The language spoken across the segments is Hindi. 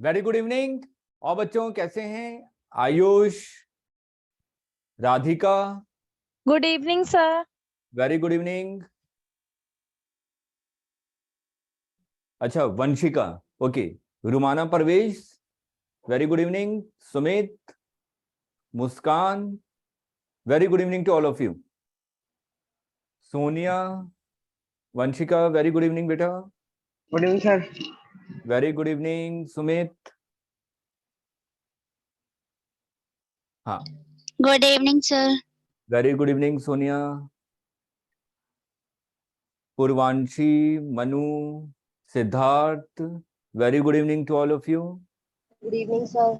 Very good evening. और बच्चों कैसे हैं? Ayush, Radhika, good evening sir. Very good evening. अच्छा, Vanshika, okay. Rumana Parvez, very good evening. Sumit, Muskan, very good evening to all of you. Sonia, Vanshika, very good evening बेटा। Good evening sir. Very good evening Sumit. हाँ, good evening sir. Very good evening Sonia. Purvanshi, Manu, Siddharth, very good evening to all of you. Good evening sir.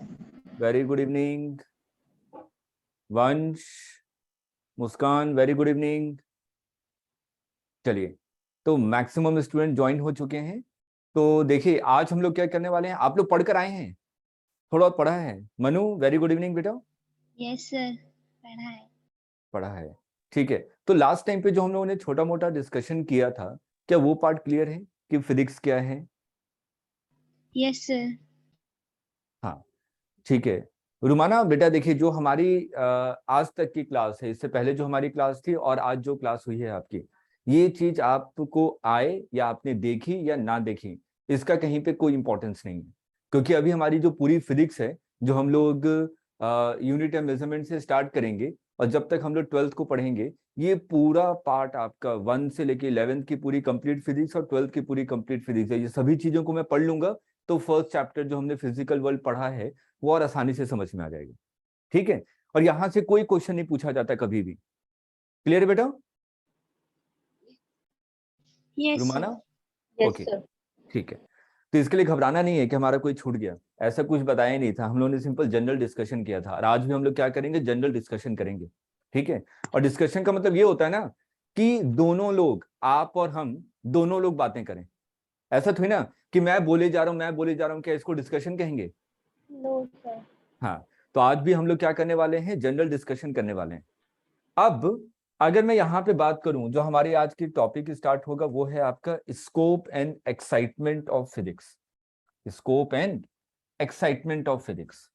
Very good evening. Vansh, Muskan, very good evening. चलिए, तो मैक्सिमम स्टूडेंट ज्वाइन हो चुके हैं। तो देखिए, आज हम लोग क्या करने वाले हैं। आप लोग पढ़कर आए हैं, थोड़ा बहुत पढ़ा है? मनु, वेरी गुड इवनिंग बेटा। यस सर, पढ़ा है। पढ़ा है, ठीक है। तो लास्ट टाइम पे जो हम लोगों ने छोटा मोटा डिस्कशन किया था, क्या वो पार्ट क्लियर है कि फिजिक्स क्या है? Yes sir. हाँ, ठीक है। रुमाना बेटा, देखिए, जो हमारी आज तक की क्लास है, इससे पहले जो हमारी क्लास थी और आज जो क्लास हुई है आपकी, ये चीज आपको आए या आपने देखी या ना देखी, इसका कहीं पे कोई इंपॉर्टेंस नहीं है। क्योंकि अभी हमारी जो पूरी फिजिक्स है, जो हम लोग यूनिट एंड मेजरमेंट से स्टार्ट करेंगे और जब तक हम लोग 12th को पढ़ेंगे, ये पूरा पार्ट आपका 1 से लेके 11th की पूरी कंप्लीट फिजिक्स और 12th की पूरी कंप्लीट फिजिक्स है। ये सभी चीजों को मैं पढ़ लूंगा, तो फर्स्ट चैप्टर जो हमने फिजिकल वर्ल्ड पढ़ा है वो और आसानी से समझ में आ जाएगा, ठीक है। और यहां से कोई क्वेश्चन नहीं पूछा जाता कभी भी। क्लियर है बेटा? यस रुमाना, सर। ओके, ठीक है। तो इसके लिए घबराना नहीं है कि हमारा कोई छूट गया, ऐसा कुछ बताया नहीं था। हम लोगों ने सिंपल जनरल डिस्कशन किया था और आज भी हम लोग क्या करेंगे, जनरल डिस्कशन करेंगे, ठीक है। और डिस्कशन का मतलब ये होता है ना कि दोनों लोग, आप और हम दोनों लोग बातें करें। ऐसा थोड़ी ना कि मैं बोले जा रहा हूं, मैं बोले जा रहा हूं, क्या इसको डिस्कशन कहेंगे? No sir. हाँ, तो आज भी हम लोग क्या करने वाले हैं, जनरल डिस्कशन करने वाले हैं। अब अगर मैं यहां पे बात करूं, जो हमारी आज की टॉपिक स्टार्ट होगा वो है आपका scope and excitement of physics. Scope and excitement of physics.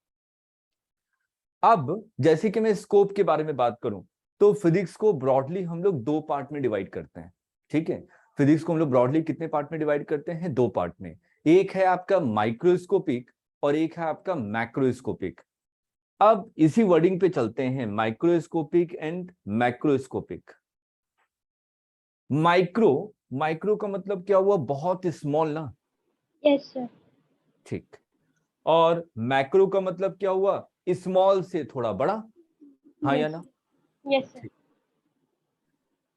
अब जैसे कि मैं स्कोप के बारे में बात करूं, तो फिजिक्स को ब्रॉडली हम लोग दो पार्ट में डिवाइड करते हैं, ठीक है। फिजिक्स को हम लोग ब्रॉडली कितने पार्ट में डिवाइड करते हैं? दो पार्ट में। एक है आपका माइक्रोस्कोपिक और एक है आपका मैक्रोस्कोपिक। अब इसी वर्डिंग पे चलते हैं, माइक्रोस्कोपिक एंड मैक्रोस्कोपिक। माइक्रो का मतलब क्या हुआ? बहुत स्मॉल ना? Yes sir. ठीक। और मैक्रो का मतलब क्या हुआ? स्मॉल से थोड़ा बड़ा, हाँ या ना? Yes sir.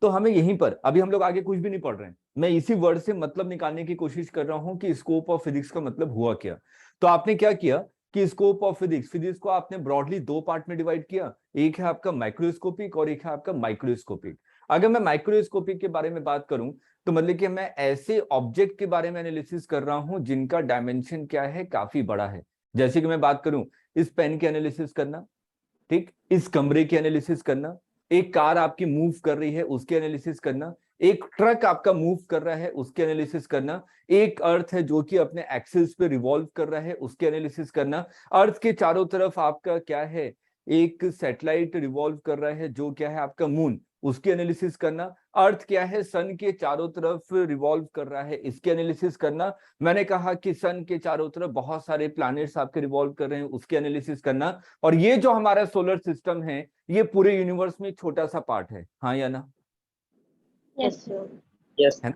तो हमें यहीं पर, अभी हम लोग आगे कुछ भी नहीं पढ़ रहे हैं, मैं इसी वर्ड से मतलब निकालने की कोशिश कर रहा हूं कि स्कोप ऑफ फिजिक्स का मतलब हुआ क्या। तो आपने क्या किया कि स्कोप ऑफ फिजिक्स, फिजिक्स को आपने ब्रॉडली दो पार्ट में डिवाइड किया। एक है आपका माइक्रोस्कोपिक और एक है आपका माइक्रोस्कोपिक। अगर मैं माइक्रोस्कोपिक के बारे में बात करूं, तो मतलब कि मैं ऐसे ऑब्जेक्ट के बारे में एनालिसिस कर रहा हूं जिनका डायमेंशन क्या है, काफी बड़ा है। जैसे कि मैं बात करूं, इस पेन की एनालिसिस करना, ठीक, इस कमरे की एनालिसिस करना, एक कार आपकी मूव कर रही है उसके एनालिसिस करना, एक ट्रक आपका मूव कर रहा है उसके एनालिसिस करना, एक अर्थ है जो कि अपने एक्सिस पे रिवॉल्व कर रहा है उसके एनालिसिस करना, अर्थ के चारों तरफ आपका क्या है, एक सैटेलाइट रिवॉल्व कर रहा है जो क्या है आपका मून, उसकी एनालिसिस करना, अर्थ क्या है सन के चारों तरफ रिवॉल्व कर रहा है इसके एनालिसिस करना, मैंने कहा कि सन के चारों तरफ बहुत सारे प्लैनेट्स आपके रिवॉल्व कर रहे हैं उसके एनालिसिस करना। और ये जो हमारा सोलर सिस्टम है, ये पूरे यूनिवर्स में छोटा सा पार्ट है, हाँ या ना? Yes sir. यस। है ना?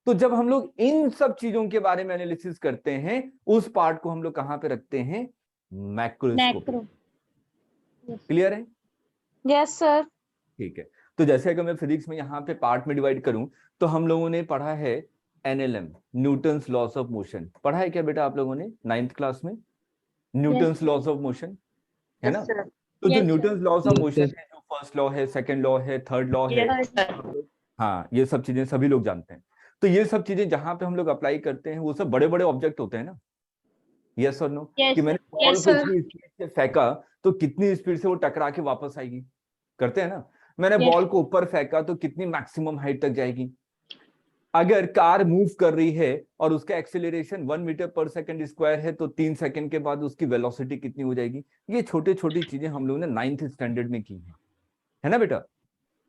तो जब हम लोग इन सब चीजों के बारे में एनालिसिस करते हैं, उस पार्ट को हम लोग कहां पे रखते हैं? मैक्रोस्कोप। मैक्रो। क्लियर है? Yes sir. ठीक है। तो जैसे अगर मैं फिजिक्स में यहाँ पे पार्ट में डिवाइड करूं, तो हम लोगों ने पढ़ा है NLM, Newton's loss of motion. पढ़ा है क्या बेटा आप लोगों ने 9th क्लास में? न्यूटन्स लॉस ऑफ मोशन, है ना? सर। तो जो Yes, Newton's loss of motion है, जो फर्स्ट लॉ है, सेकंड लॉ है, थर्ड लॉ है, हाँ, ये सब चीजें सभी लोग जानते हैं। तो ये सब चीजें जहां पे हम लोग अप्लाई करते हैं, वो सब बड़े बड़े ऑब्जेक्ट होते हैं ना? यस और नो? कि मैंने बॉल को इतनी स्पीड से फेंका तो कितनी स्पीड से वो टकरा के वापस आएगी, करते हैं ना? मैंने बॉल को ऊपर फेंका तो कितनी मैक्सिमम हाइट तक जाएगी। अगर कार मूव कर रही है और उसका एक्सेलरेशन 1 मीटर पर सेकंड स्क्वायर है तो 3 सेकंड के बाद उसकी वेलोसिटी कितनी हो जाएगी। ये छोटी छोटी चीजें हम लोगों ने 9th स्टैंडर्ड में की है ना बेटा।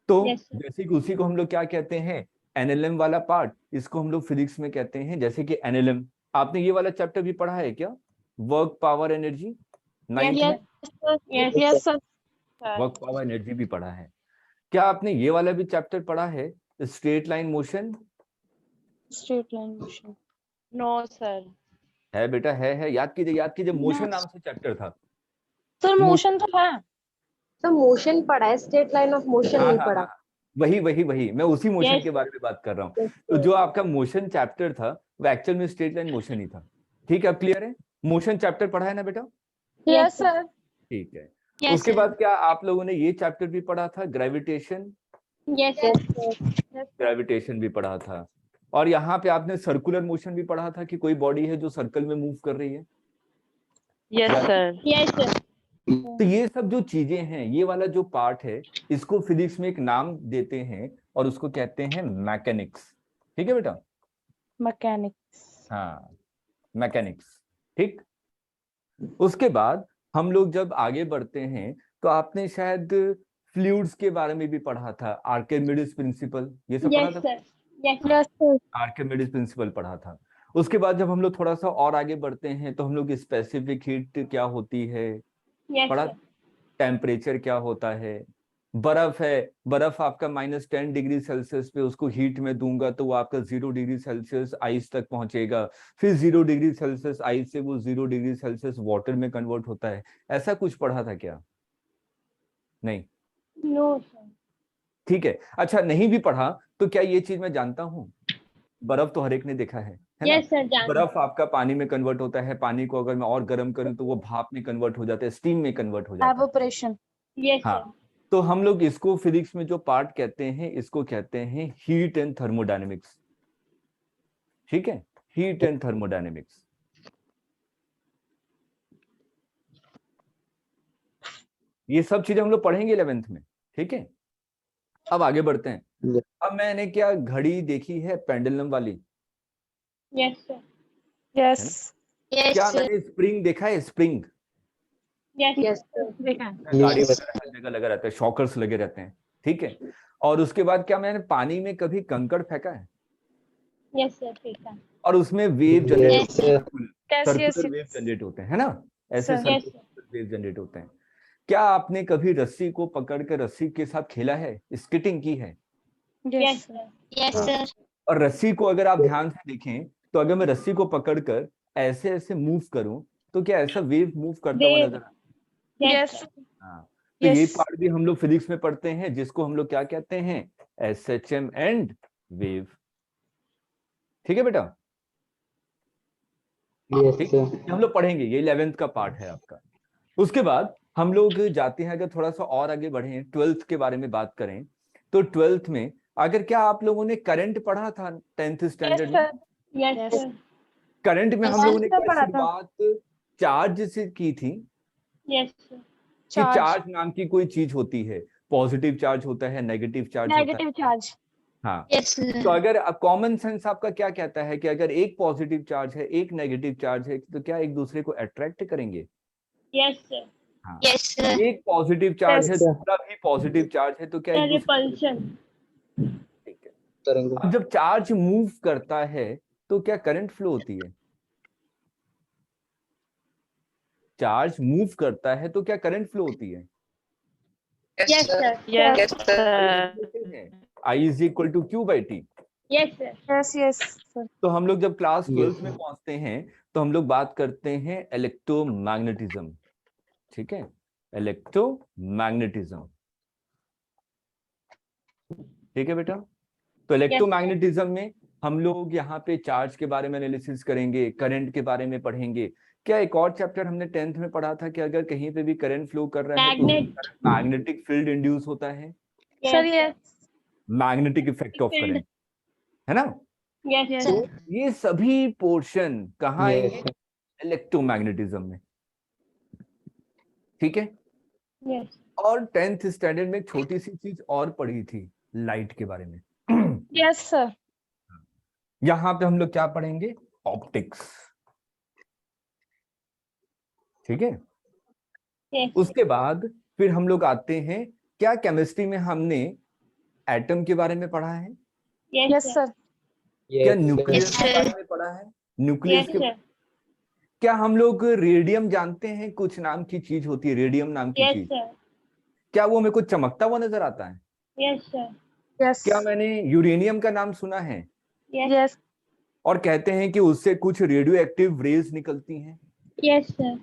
तो Yes, sir. जैसे कि उसी को हम लोग क्या कहते हैं, एनएलएम वाला पार्ट, इसको हम लोग फिजिक्स में कहते हैं जैसे कि एनएलएम। आपने ये वाला चैप्टर भी पढ़ा है क्या, वर्क पावर एनर्जी, 9th में? Yes, Yes, sir. Work power energy भी पढ़ा है। क्या आपने ये वाला भी चैप्टर पढ़ा है, straight line motion? Straight line motion. No, sir. है बेटा, है, याद कीजिए, मोशन No. नाम से चैप्टर था। Sir, motion तो है. तो मोशन पढ़ा है, स्ट्रेट लाइन ऑफ मोशन हाँ नहीं हाँ पढ़ा। हाँ, वही मैं उसी मोशन Yes, के बारे में बात कर रहा हूँ। Yes, तो sir. जो आपका मोशन चैप्टर था वो एक्चुअल में स्ट्रेट लाइन मोशन ही था। ठीक है, अब क्लियर है? मोशन चैप्टर पढ़ा है ना बेटा? Yes, sir. ठीक है। Yes, उसके sir. बाद क्या आप लोगों ने ये चैप्टर भी पढ़ा था, ग्रेविटेशन? yes, sir. ग्रेविटेशन भी पढ़ा था। और यहाँ पे आपने सर्कुलर मोशन भी पढ़ा था कि कोई बॉडी है जो सर्कल में मूव कर रही है। Yes, Yeah. sir. Yes, sir. तो ये सब जो चीजें हैं, ये वाला जो पार्ट है, इसको फिजिक्स में एक नाम देते हैं और उसको कहते हैं मैकेनिक्स। ठीक है बेटा? Mechanics. हाँ, मैकेनिक्स। ठीक। उसके बाद हम लोग जब आगे बढ़ते हैं तो आपने शायद फ्लूइड्स के बारे में भी पढ़ा था, आर्किमिडीज प्रिंसिपल, ये सब पढ़ा Yes, था? sir. Yes, sir. Yes, sir. Archimedes principal पढ़ा था। उसके बाद जब हम लोग थोड़ा सा और आगे बढ़ते हैं तो हम लोग स्पेसिफिक हीट क्या होती है Yes, पढ़ा, sir. टेम्परेचर क्या होता है, बर्फ है, बर्फ आपका -10 डिग्री सेल्सियस पे उसको हीट में दूंगा तो वो आपका 0 डिग्री सेल्सियस आइस तक पहुंचेगा, फिर 0 डिग्री सेल्सियस आइस से वो 0 डिग्री सेल्सियस वाटर में कन्वर्ट होता है। ऐसा कुछ पढ़ा था क्या? नहीं? No, sir. ठीक है, अच्छा नहीं भी पढ़ा तो क्या ये चीज मैं जानता हूँ, बर्फ तो हर एक ने देखा है ना? Yes, sir. जानते बर्फ आपका पानी में कन्वर्ट होता है, पानी को अगर मैं और गर्म करूं तो वो भाप में कन्वर्ट हो जाता है, स्टीम में कन्वर्ट हो जाता है। Evaporation. Yes, sir. हाँ, तो हम लोग इसको फिजिक्स में जो पार्ट कहते हैं इसको कहते हैं हीट एंड थर्मोडायनेमिक्स। ठीक है, हीट एंड थर्मोडायनेमिक्स। ये सब चीजें हम लोग पढ़ेंगे 11th में। ठीक है, अब आगे बढ़ते हैं। अब मैंने क्या घड़ी देखी है पेंडुलम वाली? Yes, sir. Yes. Yes, क्या sir. मैंने स्प्रिंग देखा है, spring? Yes, Yes, sir. sir. देखा है. गाड़ी वगैरह हर जगह लगा रहता है, शॉकर्स लगे रहते हैं। ठीक है, और उसके बाद क्या मैंने पानी में कभी कंकड़ फेंका है Yes, sir. ठीक है. और उसमें वेव जनरेट Yes, होते हैं, Yes, yes, circular wave yes. Generate होते हैं, है ना? ऐसे Sir. Yes, sir. Circular wave generate होते हैं। क्या आपने कभी रस्सी को पकड़ कर रस्सी के साथ खेला है, स्केटिंग की है? Yes, Yes, sir. sir. Yes, sir. और रस्सी को अगर आप ध्यान से देखें तो अगर मैं रस्सी को पकड़कर ऐसे ऐसे मूव करूं तो क्या ऐसा वेव मूव करता हुआ Wave. नजर आता Yes, Yes. sir. है? हाँ, तो ये Yes. पार्ट भी हम लोग फिजिक्स में पढ़ते हैं जिसको हम लोग क्या कहते हैं, SHM एंड वेव। ठीक है बेटा? ठीक, ये हम लोग पढ़ेंगे, ये 11th का पार्ट है आपका। उसके बाद हम लोग जाते हैं, अगर थोड़ा सा और आगे बढ़े 12th के बारे में बात करें तो 12th में अगर क्या आप लोगों ने करंट पढ़ा था 10th Yes, स्टैंडर्ड में? sir. Yes, Yes. sir. Current में हम Yes, लोगों ने sir, क्या पढ़ा था। शुरुआत चार्ज से की थी Yes, sir. कि Charge. चार्ज नाम की कोई चीज होती है, पॉजिटिव चार्ज होता है, नेगेटिव चार्ज होता है। Negative charge. हाँ, Yes, sir. तो अगर कॉमन सेंस आपका क्या कहता है कि अगर एक पॉजिटिव चार्ज है एक नेगेटिव चार्ज है तो क्या एक दूसरे को अट्रैक्ट करेंगे? Yes, sir. हाँ, Yes, sir. एक पॉजिटिव चार्ज है Yes. दूसरा भी पॉजिटिव चार्ज है तो क्या एक दूसरे Repulsion. ठीक है। अब जब चार्ज मूव करता है तो क्या करंट फ्लो होती है? चार्ज मूव करता है तो क्या करंट फ्लो होती है? Yes, sir. Yes, sir. I is equal to Q by T। Yes, sir. Yes, yes, sir. तो हम लोग जब क्लास 12th में पहुंचते हैं तो हम लोग बात करते हैं इलेक्ट्रोमैग्नेटिज्म। ठीक है, इलेक्ट्रोमैग्नेटिज्म। ठीक है बेटा? तो इलेक्ट्रोमैग्नेटिज्म में हम लोग यहाँ पे चार्ज के बारे में एनालिसिस करेंगे, करंट के बारे में पढ़ेंगे। क्या एक और चैप्टर हमने 10th में पढ़ा था कि अगर कहीं पे भी करंट फ्लो कर रहा है तो मैग्नेटिक फील्ड इंड्यूस होता है, Sir, yes. Magnetic effect of current, है ना? Yes, Yes. sir. तो ये सभी पोर्शन कहाँ आएंगे? इलेक्ट्रोमैग्नेटिज्म में। ठीक है, Yes. और 10th स्टैंडर्ड में एक छोटी सी चीज और पढ़ी थी, लाइट के बारे में। Yes, sir. यहां पे हम लोग क्या पढ़ेंगे? ऑप्टिक्स। ठीक है। Yes. उसके बाद फिर हम लोग आते हैं, क्या केमिस्ट्री में हमने एटम के बारे में पढ़ा है? Yes, Yes, sir. sir. क्या न्यूक्लियस Yes, के sir. बारे में पढ़ा है? न्यूक्लियस Yes, के sir. क्या हम लोग रेडियम जानते हैं? कुछ नाम की चीज होती है, रेडियम नाम की Yes, चीज। sir. क्या वो मेरे को चमकता हुआ नजर आता है? Yes, sir. Yes. क्या मैंने यूरेनियम का नाम सुना है? Yes. Yes. और कहते हैं कि उससे कुछ रेडियो एक्टिव रेज निकलती हैं। Yes, sir.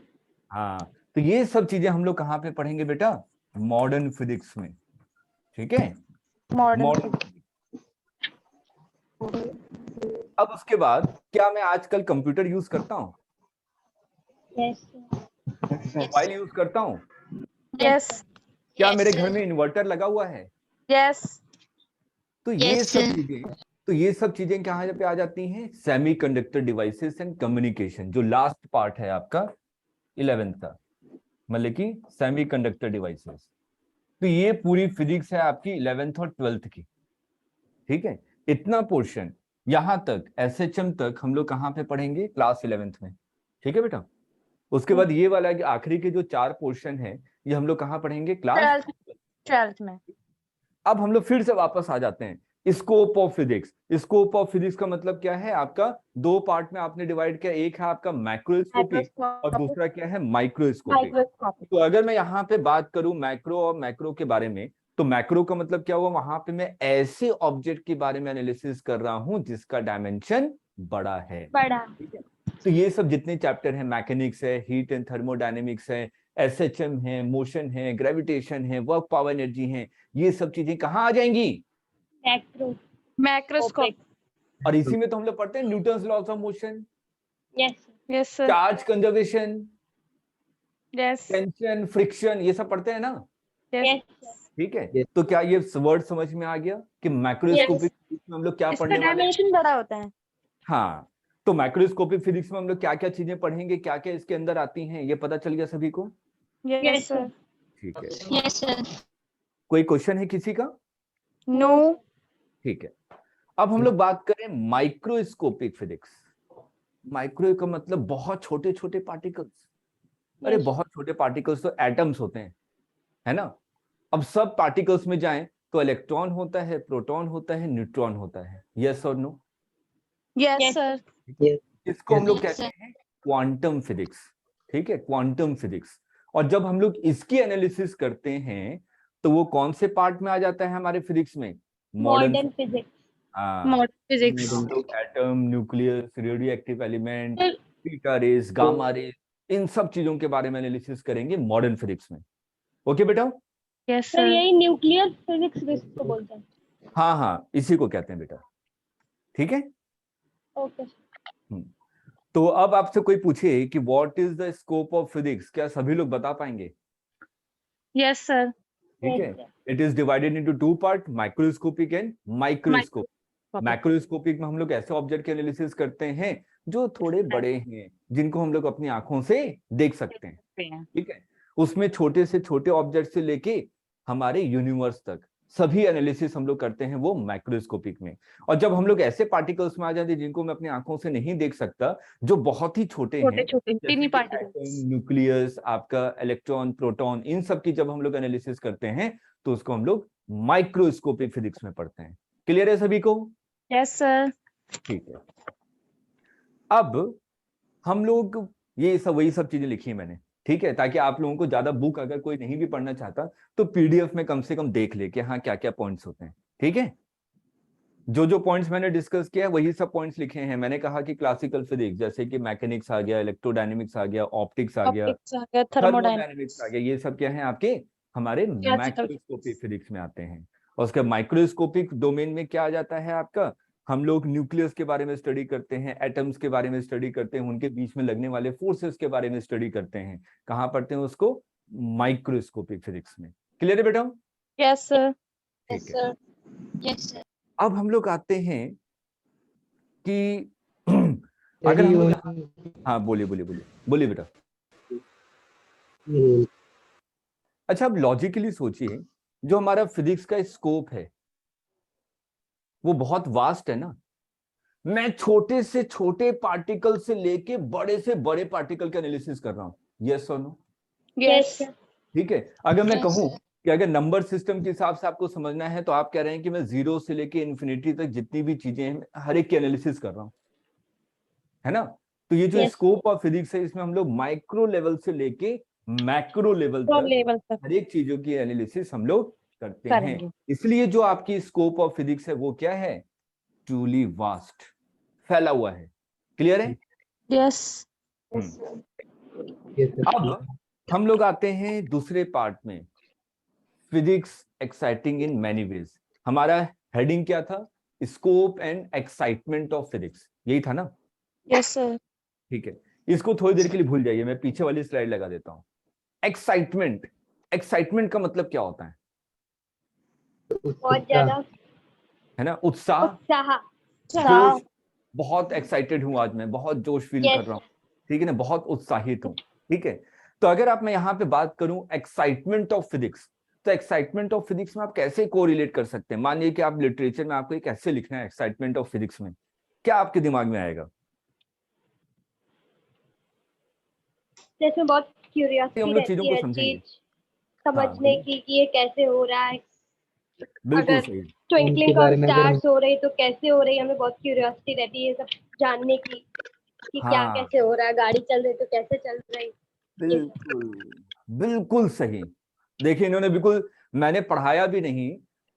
हाँ, तो ये सब चीजें हम लोग कहाँ पे पढ़ेंगे बेटा? मॉडर्न फिजिक्स में। ठीक है, Modern. मॉडर्न। अब उसके बाद क्या मैं आजकल कंप्यूटर यूज करता हूँ? Yes, sir. मोबाइल यूज करता हूँ? Yes. क्या Yes, मेरे sir. घर में इन्वर्टर लगा हुआ है? Yes. तो ये Yes, सब sir. चीजें, तो ये सब चीजें कहाँ पे आ जाती हैं? सेमीकंडक्टर डिवाइसेस एंड कम्युनिकेशन, जो लास्ट पार्ट है आपका 11th का, मतलब कि सेमीकंडक्टर डिवाइसेस। तो ये पूरी फिजिक्स है आपकी 11th और 12th की। ठीक है, इतना पोर्शन यहां तक एसएचएम तक हम लोग कहाँ पे पढ़ेंगे? क्लास 11th में। ठीक है बेटा। उसके बाद ये वाला आखिरी के जो 4 पोर्शन है, ये हम लोग कहाँ पढ़ेंगे? क्लास 12th में. अब हम लोग फिर से वापस आ जाते हैं, scope of physics. Scope of physics का मतलब क्या है आपका? 2 पार्ट में आपने डिवाइड किया, एक है आपका मैक्रोस्कोपिक और दूसरा क्या है? माइक्रोस्कोपिक। Microscopic. तो अगर मैं यहाँ पे बात करूं मैक्रो और मैक्रो के बारे में, तो मैक्रो का मतलब क्या हुआ? वहां पे मैं ऐसे ऑब्जेक्ट के बारे में एनालिसिस कर रहा हूं जिसका डायमेंशन बड़ा है। बड़ा. ठीक है, तो ये सब जितने चैप्टर हैं, मैकेनिक्स है, हीट एंड थर्मोडायनेमिक्स है, एसएचएम है, मोशन है, ग्रेविटेशन है, वर्क पावर एनर्जी है, ये सब चीजें कहाँ आ जाएंगी? Macro. Macroscopic. और इसी में तो हम लोग पढ़ते हैं Newton's laws of motion, Yes, sir. Yes, sir. Charge conservation, Yes. Tension, friction, ये सब पढ़ते हैं ना? Yes. Yes, sir. ठीक है, तो क्या ये वर्ड समझ में आ गया कि मैक्रोस्कोपिक फिजिक्स में हम लोग क्या इसका पढ़ने वाले हैं? डायमेंशन बड़ा होता है. हाँ, तो मैक्रोस्कोपिक फिजिक्स में हम लोग क्या क्या चीजें पढ़ेंगे, क्या क्या इसके अंदर आती हैं, ये पता चल गया सभी को? Yes, sir. ठीक है, Yes, sir. कोई क्वेश्चन है किसी का? No. ठीक है, अब हम लोग बात करें माइक्रोस्कोपिक फिजिक्स। माइक्रो का मतलब बहुत छोटे छोटे पार्टिकल्स। अरे Yes. बहुत छोटे पार्टिकल्स तो एटम्स होते हैं, है ना? अब सब पार्टिकल्स में जाएं तो इलेक्ट्रॉन होता है, प्रोटॉन होता है, न्यूट्रॉन होता है। यस और नो? Yes, Yes, sir. इसको हम लोग Yes, कहते sir. हैं क्वांटम फिजिक्स। ठीक है, क्वांटम फिजिक्स। और जब हम लोग इसकी एनालिसिस करते हैं तो वो कौन से पार्ट में आ जाता है हमारे फिजिक्स में? Modern physics. Modern physics. हम लोग atom, nucleus, radioactive element, Sir, beta rays, gamma rays, इन सब चीजों के बारे में एनालिसिस करेंगे मॉडर्न फिजिक्स में। ओके बेटा? Yes, sir, sir. यही न्यूक्लियर फिजिक्स जिसको बोलते हैं. हाँ हाँ, इसी को कहते हैं बेटा। ठीक है, Okay. तो अब आपसे कोई पूछे कि what is the scope of physics, क्या सभी लोग बता पाएंगे? Yes, sir. ठीक है, Yes, sir. It is divided into 2 part, microscopic and microscope. Microscopic. Macroscopic में हम लोग ऐसे ऑब्जेक्ट की एनालिसिस करते हैं जो थोड़े बड़े हैं, जिनको हम लोग अपनी आंखों से देख सकते हैं। ठीक है, उसमें छोटे से छोटे ऑब्जेक्ट से लेके हमारे यूनिवर्स तक सभी एनालिसिस हम लोग करते हैं वो माइक्रोस्कोपिक में। और जब हम लोग ऐसे पार्टिकल्स में आ जाते हैं जिनको मैं अपनी आंखों से नहीं देख सकता, जो बहुत ही छोटे हैं, छोटे जैसे टीनी कि पार्टिकल्स. एटम, न्यूक्लियस, आपका इलेक्ट्रॉन, प्रोटॉन, इन सब की जब हम लोग एनालिसिस करते हैं तो उसको हम लोग माइक्रोस्कोपिक फिजिक्स में पढ़ते हैं। क्लियर है सभी को? Yes, sir. ठीक है, अब हम लोग ये सब वही सब चीजें लिखी है मैंने, ठीक है, ताकि आप लोगों को ज्यादा बुक अगर कोई नहीं भी पढ़ना चाहता तो पीडीएफ में कम से कम देख ले कि हाँ क्या क्या पॉइंट्स होते हैं। ठीक है, जो जो पॉइंट्स मैंने डिस्कस किया वही सब पॉइंट्स लिखे हैं। मैंने कहा कि क्लासिकल फिजिक्स जैसे कि मैकेनिक्स आ गया, इलेक्ट्रोडायनेमिक्स आ गया, ऑप्टिक्स आ गया, Optics आ गया, थर्मोडायनेमिक्स आ thermodynamics. गया, ये सब क्या है आपके हमारे Classical. माइक्रोस्कोपिक फिजिक्स में आते हैं। और उसके माइक्रोस्कोपिक डोमेन में क्या आ जाता है आपका? हम लोग न्यूक्लियस के बारे में स्टडी करते हैं, एटम्स के बारे में स्टडी करते हैं, उनके बीच में लगने वाले फोर्सेस के बारे में स्टडी करते हैं। कहाँ पढ़ते हैं उसको? माइक्रोस्कोपिक फिजिक्स में। क्लियर है बेटा? Yes, sir. Yes, ठीक है, sir. Yes, sir. अब हम लोग आते हैं कि अगर हम लोग, हाँ बोलिए बोलिए बोलिए बोलिए बेटा। अच्छा, अब लॉजिकली सोचिए, जो हमारा फिजिक्स का स्कोप है वो बहुत वास्ट है ना। मैं छोटे से छोटे पार्टिकल से लेके बड़े से बड़े पार्टिकल का एनालिसिस कर रहा हूँ। यस और नो? Yes. sir. ठीक है। अगर मैं Yes, कहूँ sir. कि अगर नंबर सिस्टम के हिसाब से आपको समझना है तो आप कह रहे हैं कि मैं 0 से लेके इन्फिनिटी तक जितनी भी चीजें हैं हर एक की एनालिसिस कर रहा हूँ, है ना? तो ये जो Yes. स्कोप ऑफ फिजिक्स है इसमें हम लोग माइक्रो लेवल से लेके मैक्रो लेवल Pro तक level तक हर एक चीजों की एनालिसिस हम लोग करते हैं। करेंगे। इसलिए जो आपकी स्कोप ऑफ फिजिक्स है वो क्या है? ट्रूली वास्ट, फैला हुआ है। क्लियर है? Yes. Yes, sir. अब हम लोग आते हैं दूसरे पार्ट में, physics exciting in many ways. हमारा हेडिंग क्या था? Scope and excitement of physics, यही था ना? Yes, sir. ठीक है, इसको थोड़ी देर के लिए भूल जाइए, मैं पीछे वाली स्लाइड लगा देता हूं। एक्साइटमेंट, एक्साइटमेंट का मतलब क्या होता है? बहुत ज्यादा है ना, उत्साह, उत्साह। जोश। बहुत एक्साइटेड हूं आज, मैं बहुत जोश फील Yes, कर रहा हूँ, ठीक है ना, बहुत उत्साहित हूँ। ठीक है, तो अगर आप, मैं यहाँ पे बात करूं एक्साइटमेंट ऑफ फिजिक्स, तो एक्साइटमेंट ऑफ फिजिक्स में आप कैसे कोरिलेट कर सकते हैं? मान लीजिए कि आप लिटरेचर में आपको कैसे लिखना है एक्साइटमेंट ऑफ फिजिक्स में, क्या आपके दिमाग में आएगा? जैसे बहुत हम क्यूरियोसिटी लोग चीजों रहती को है समझेंगे। चीज समझने की कि ये कैसे हो रहा है। बिल्कुल अगर सही। ट्विंकलिंग ऑफ स्टार्स हो रही तो कैसे हो रही है, हमें बहुत क्यूरियोसिटी रहती है ये सब जानने की कि क्या हाँ, कैसे हो रहा है, गाड़ी चल रही तो कैसे चल रही। ये सब। बिल्कुल बिल्कुल सही। देखिए इन्होंने बिल्कुल, मैंने पढ़ाया भी नहीं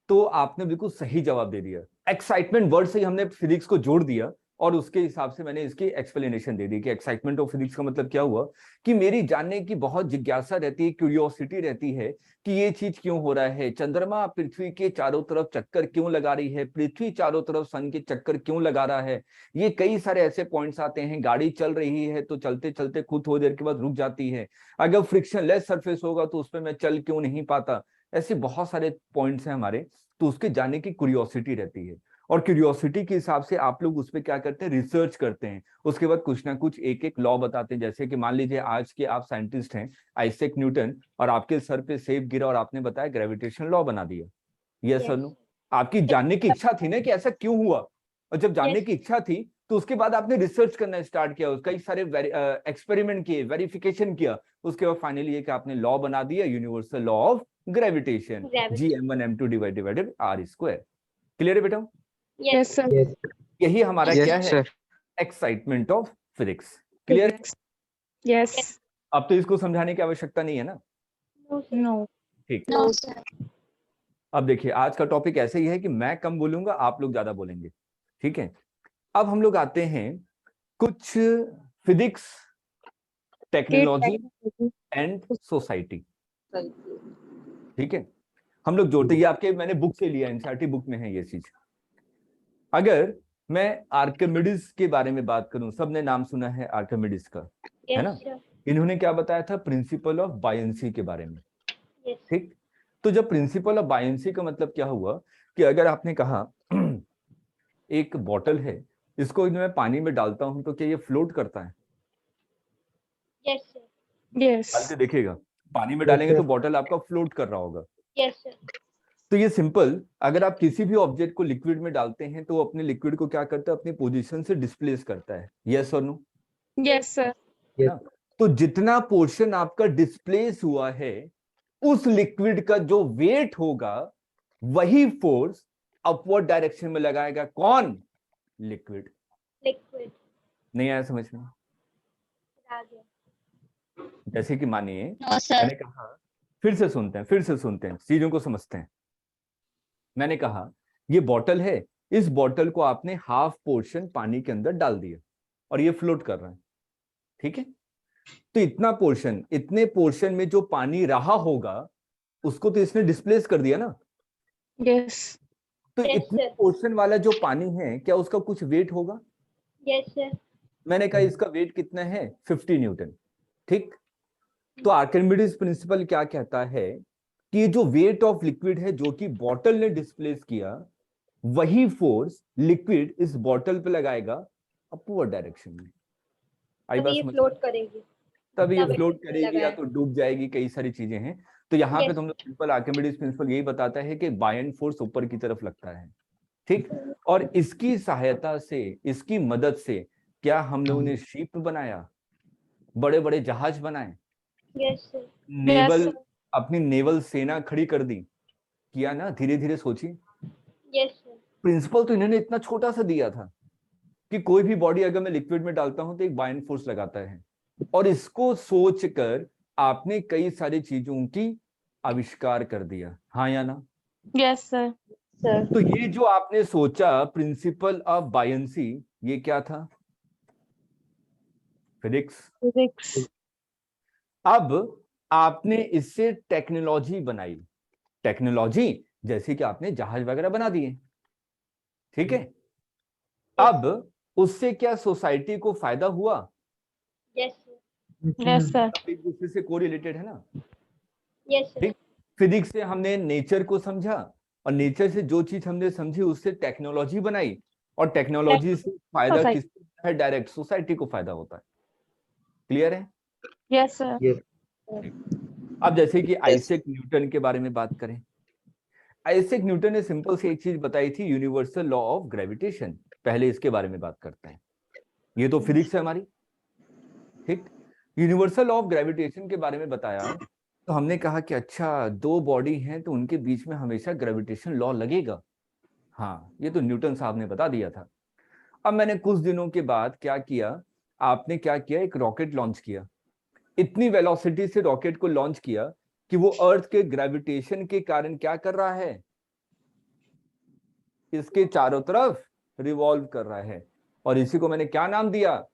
तो आपने बिल्कुल सही जवाब दे दिया। एक्साइटमेंट वर्ड से ही हमने फिजिक्स को जोड़ दिया और उसके हिसाब से मैंने इसकी एक्सप्लेनेशन दे दी कि एक्साइटमेंट ऑफ फिजिक्स का मतलब क्या हुआ, कि मेरी जानने की बहुत जिज्ञासा रहती है, क्यूरियोसिटी रहती है कि ये चीज क्यों हो रहा है, चंद्रमा पृथ्वी के चारों तरफ चक्कर क्यों लगा रही है, पृथ्वी चारों तरफ सन के चक्कर क्यों लगा रहा है। ये कई सारे ऐसे पॉइंट्स आते हैं, गाड़ी चल रही है तो चलते चलते खुद थोड़ी देर के बाद रुक जाती है, अगर फ्रिक्शन लेस सरफेस होगा तो उस पर मैं चल क्यों नहीं पाता। ऐसे बहुत सारे पॉइंट्स हैं हमारे, तो उसके जानने की क्यूरियोसिटी रहती है और क्यूरियोसिटी के हिसाब से आप लोग उस पर क्या करते हैं, रिसर्च करते हैं, उसके बाद कुछ ना कुछ एक एक लॉ बताते हैं। जैसे कि मान लीजिए आज के आप साइंटिस्ट हैं आइजैक न्यूटन, और आपके सर पे सेब गिरा और आपने बताया ग्रेविटेशन लॉ बना दिया। यस और नो? आपकी जानने की इच्छा थी ना कि ऐसा क्यों हुआ, और जब जानने की इच्छा थी तो उसके बाद आपने रिसर्च करना स्टार्ट किया, कई सारे एक्सपेरिमेंट किए, वेरिफिकेशन किया, उसके बाद फाइनली ये कि आपने लॉ बना दिया, universal law of gravitation, Gm1m2 divided r square. Clear है बेटा? Yes, sir. यही हमारा Yes, क्या है, sir. Excitement of physics. Clear? Physics. Yes. अब तो इसको समझाने की आवश्यकता नहीं है ना? No. ठीक। No, sir. अब देखिए आज का टॉपिक ऐसे ही है कि मैं कम बोलूंगा, आप लोग ज्यादा बोलेंगे, ठीक है? अब हम लोग आते हैं कुछ फिजिक्स, टेक्नोलॉजी एंड सोसाइटी। ठीक है, हम लोग जोड़ते, ये आपके मैंने बुक से लिया, एनसीईआरटी बुक में है ये चीज। अगर मैं आर्किमिडीज के बारे में बात करूं, सबने नाम सुना है आर्किमिडीज का, है ना? इन्होंने क्या बताया था, प्रिंसिपल ऑफ बायंसी के बारे में। ठीक, तो जब प्रिंसिपल ऑफ बायंसी का मतलब क्या हुआ कि अगर आपने कहा एक बॉटल है, इसको मैं पानी में डालता हूं तो क्या ये फ्लोट करता है? Yes, sir. Yes. डाल के देखिएगा, पानी में डालेंगे तो बॉटल आपका फ्लोट कर रहा होगा। Yes, sir. तो ये सिंपल, अगर आप किसी भी ऑब्जेक्ट को लिक्विड में डालते हैं तो अपने लिक्विड को क्या करता है, अपनी पोजीशन से डिस्प्लेस करता है। यस और नो? Yes, sir. ना? तो जितना पोर्शन आपका डिस्प्लेस हुआ है उस लिक्विड का जो वेट होगा वही फोर्स अपवर्ड डायरेक्शन में लगाएगा। कौन? लिक्विड। Liquid. नहीं आया समझ में? आ गया। जैसे कि मानिए No, sir. मैंने कहा, फिर से सुनते हैं, चीजों को समझते हैं। मैंने कहा ये बॉटल है, इस बॉटल को आपने हाफ पोर्शन पानी के अंदर डाल दिया और ये फ्लोट कर रहा है, ठीक है? तो इतना पोर्शन, इतने पोर्शन में जो पानी रहा होगा उसको तो इसने डिस्प्लेस कर दिया ना। Yes. तो Yes, इतने sir. पोर्शन वाला जो पानी है क्या उसका कुछ वेट होगा? Yes, sir. मैंने कहा इसका वेट कितना है, 50 न्यूटन। ठीक, तो आर्किमिडीज प्रिंसिपल क्या कहता है कि ये जो वेट ऑफ लिक्विड है जो कि बॉटल ने डिस्प्लेस किया, वही फोर्स लिक्विड इस बॉटल पे लगाएगा अपवर्ड डायरेक्शन में। आई बात तभी ये समझ? फ्लोट करेगी। तभी ये तभी फ्लोट इसमें करेगी या लगाया। तो डूब जाएगी, कई सारी चीजें हैं। तो यहाँ पे Yes. तो हम लोग सिंपल आर्किमिडीज प्रिंसिपल यही बताता है कि बायन फोर्स ऊपर की तरफ लगता है, ठीक। और इसकी सहायता से, इसकी मदद से क्या हम लोगों ने शिप बनाया, बड़े बड़े जहाज बनाए, यस सर। Naval, sir. अपनी नेवल सेना खड़ी कर दी, किया ना। धीरे धीरे सोचिए, यस सर। प्रिंसिपल तो इन्होंने इतना छोटा सा दिया था कि कोई भी बॉडी अगर मैं लिक्विड में डालता हूं तो एक बाइंड फोर्स लगाता है, और इसको सोचकर आपने कई सारी चीजों की आविष्कार कर दिया, हाँ या ना। Yes, sir. सर तो ये जो आपने सोचा प्रिंसिपल ऑफ बायंसी, ये क्या था? फिजिक्स। Physics. अब आपने इससे टेक्नोलॉजी बनाई, टेक्नोलॉजी जैसे कि आपने जहाज वगैरह बना दिए, ठीक है। अब उससे क्या सोसाइटी को फायदा हुआ? Yes sir. Yes, sir. एक दूसरे से कोरिलेटेड है ना। Yes sir. ठीक। फिजिक्स से हमने नेचर को समझा, और नेचर से जो चीज हमने समझी उससे टेक्नोलॉजी बनाई, और टेक्नोलॉजी से फायदा Society. किसको है? डायरेक्ट सोसाइटी को फायदा होता है। क्लियर है? Yes, sir. अब जैसे कि आइजैक न्यूटन के बारे में बात करें। आइजैक न्यूटन ने सिंपल सी एक चीज बताई थी, यूनिवर्सल लॉ ऑफ ग्रेविटेशन। पहले इसके बारे में बात करते हैं, ये तो फिजिक्स है हमारी, ठीक। यूनिवर्सल लॉ ऑफ ग्रेविटेशन के बारे में बताया, तो हमने कहा कि अच्छा, दो बॉडी हैं तो उनके बीच में हमेशा ग्रेविटेशन लॉ लगेगा। हाँ, ये तो न्यूटन साहब ने बता दिया था। अब मैंने कुछ दिनों के बाद क्या किया, आपने क्या किया, एक रॉकेट लॉन्च किया। इतनी वेलोसिटी से रॉकेट को लॉन्च किया कि वो अर्थ के ग्रेविटेशन के कारण क्या कर रहा है, इसके चारों तरफ रिवॉल्व कर रहा है, और इसी को मैंने क्या नाम दिया?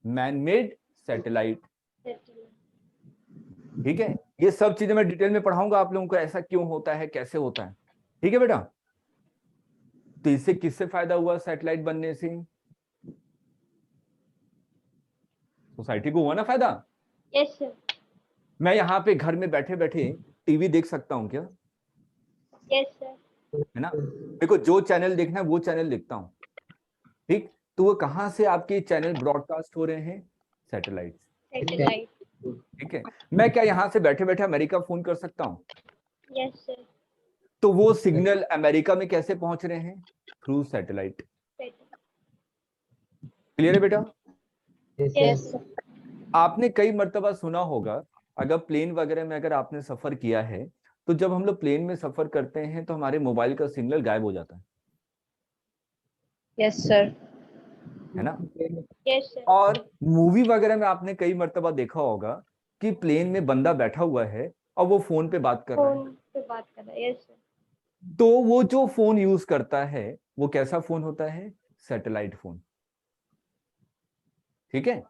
Man made satellite. ठीक है। ये सब चीजें मैं डिटेल में पढ़ाऊंगा आप लोगों को, ऐसा क्यों होता है, कैसे होता है, ठीक है बेटा। तो इससे किससे फायदा हुआ? सैटेलाइट बनने से सोसाइटी को हुआ ना फायदा। Yes sir. मैं यहाँ पे घर में बैठे बैठे टीवी देख सकता हूँ क्या? Yes sir. है ना। देखो, जो चैनल देखना है वो चैनल देखता हूँ, ठीक। तो वो कहाँ से आपके चैनल ब्रॉडकास्ट हो रहे हैं? Satellite, satellite. ठीक है। मैं क्या यहाँ से बैठे बैठे अमेरिका फोन कर सकता हूँ? Yes sir. तो वो सिग्नल अमेरिका में कैसे पहुंच रहे हैं? Through satellite. क्लियर है बेटा? Yes sir. आपने कई मर्तबा सुना होगा, अगर प्लेन वगैरह में अगर आपने सफर किया है, तो जब हम लोग प्लेन में सफर करते हैं तो हमारे मोबाइल का सिग्नल गायब हो जाता है यस सर ना। Yes sir. और मूवी वगैरह में आपने कई मर्तबा देखा होगा कि प्लेन में बंदा बैठा हुआ है और वो फोन पे बात कर रहा है। फोन पे बात कर रहा है। Yes sir. तो वो जो फोन यूज करता है वो कैसा फोन होता है? सैटेलाइट फोन, ठीक है।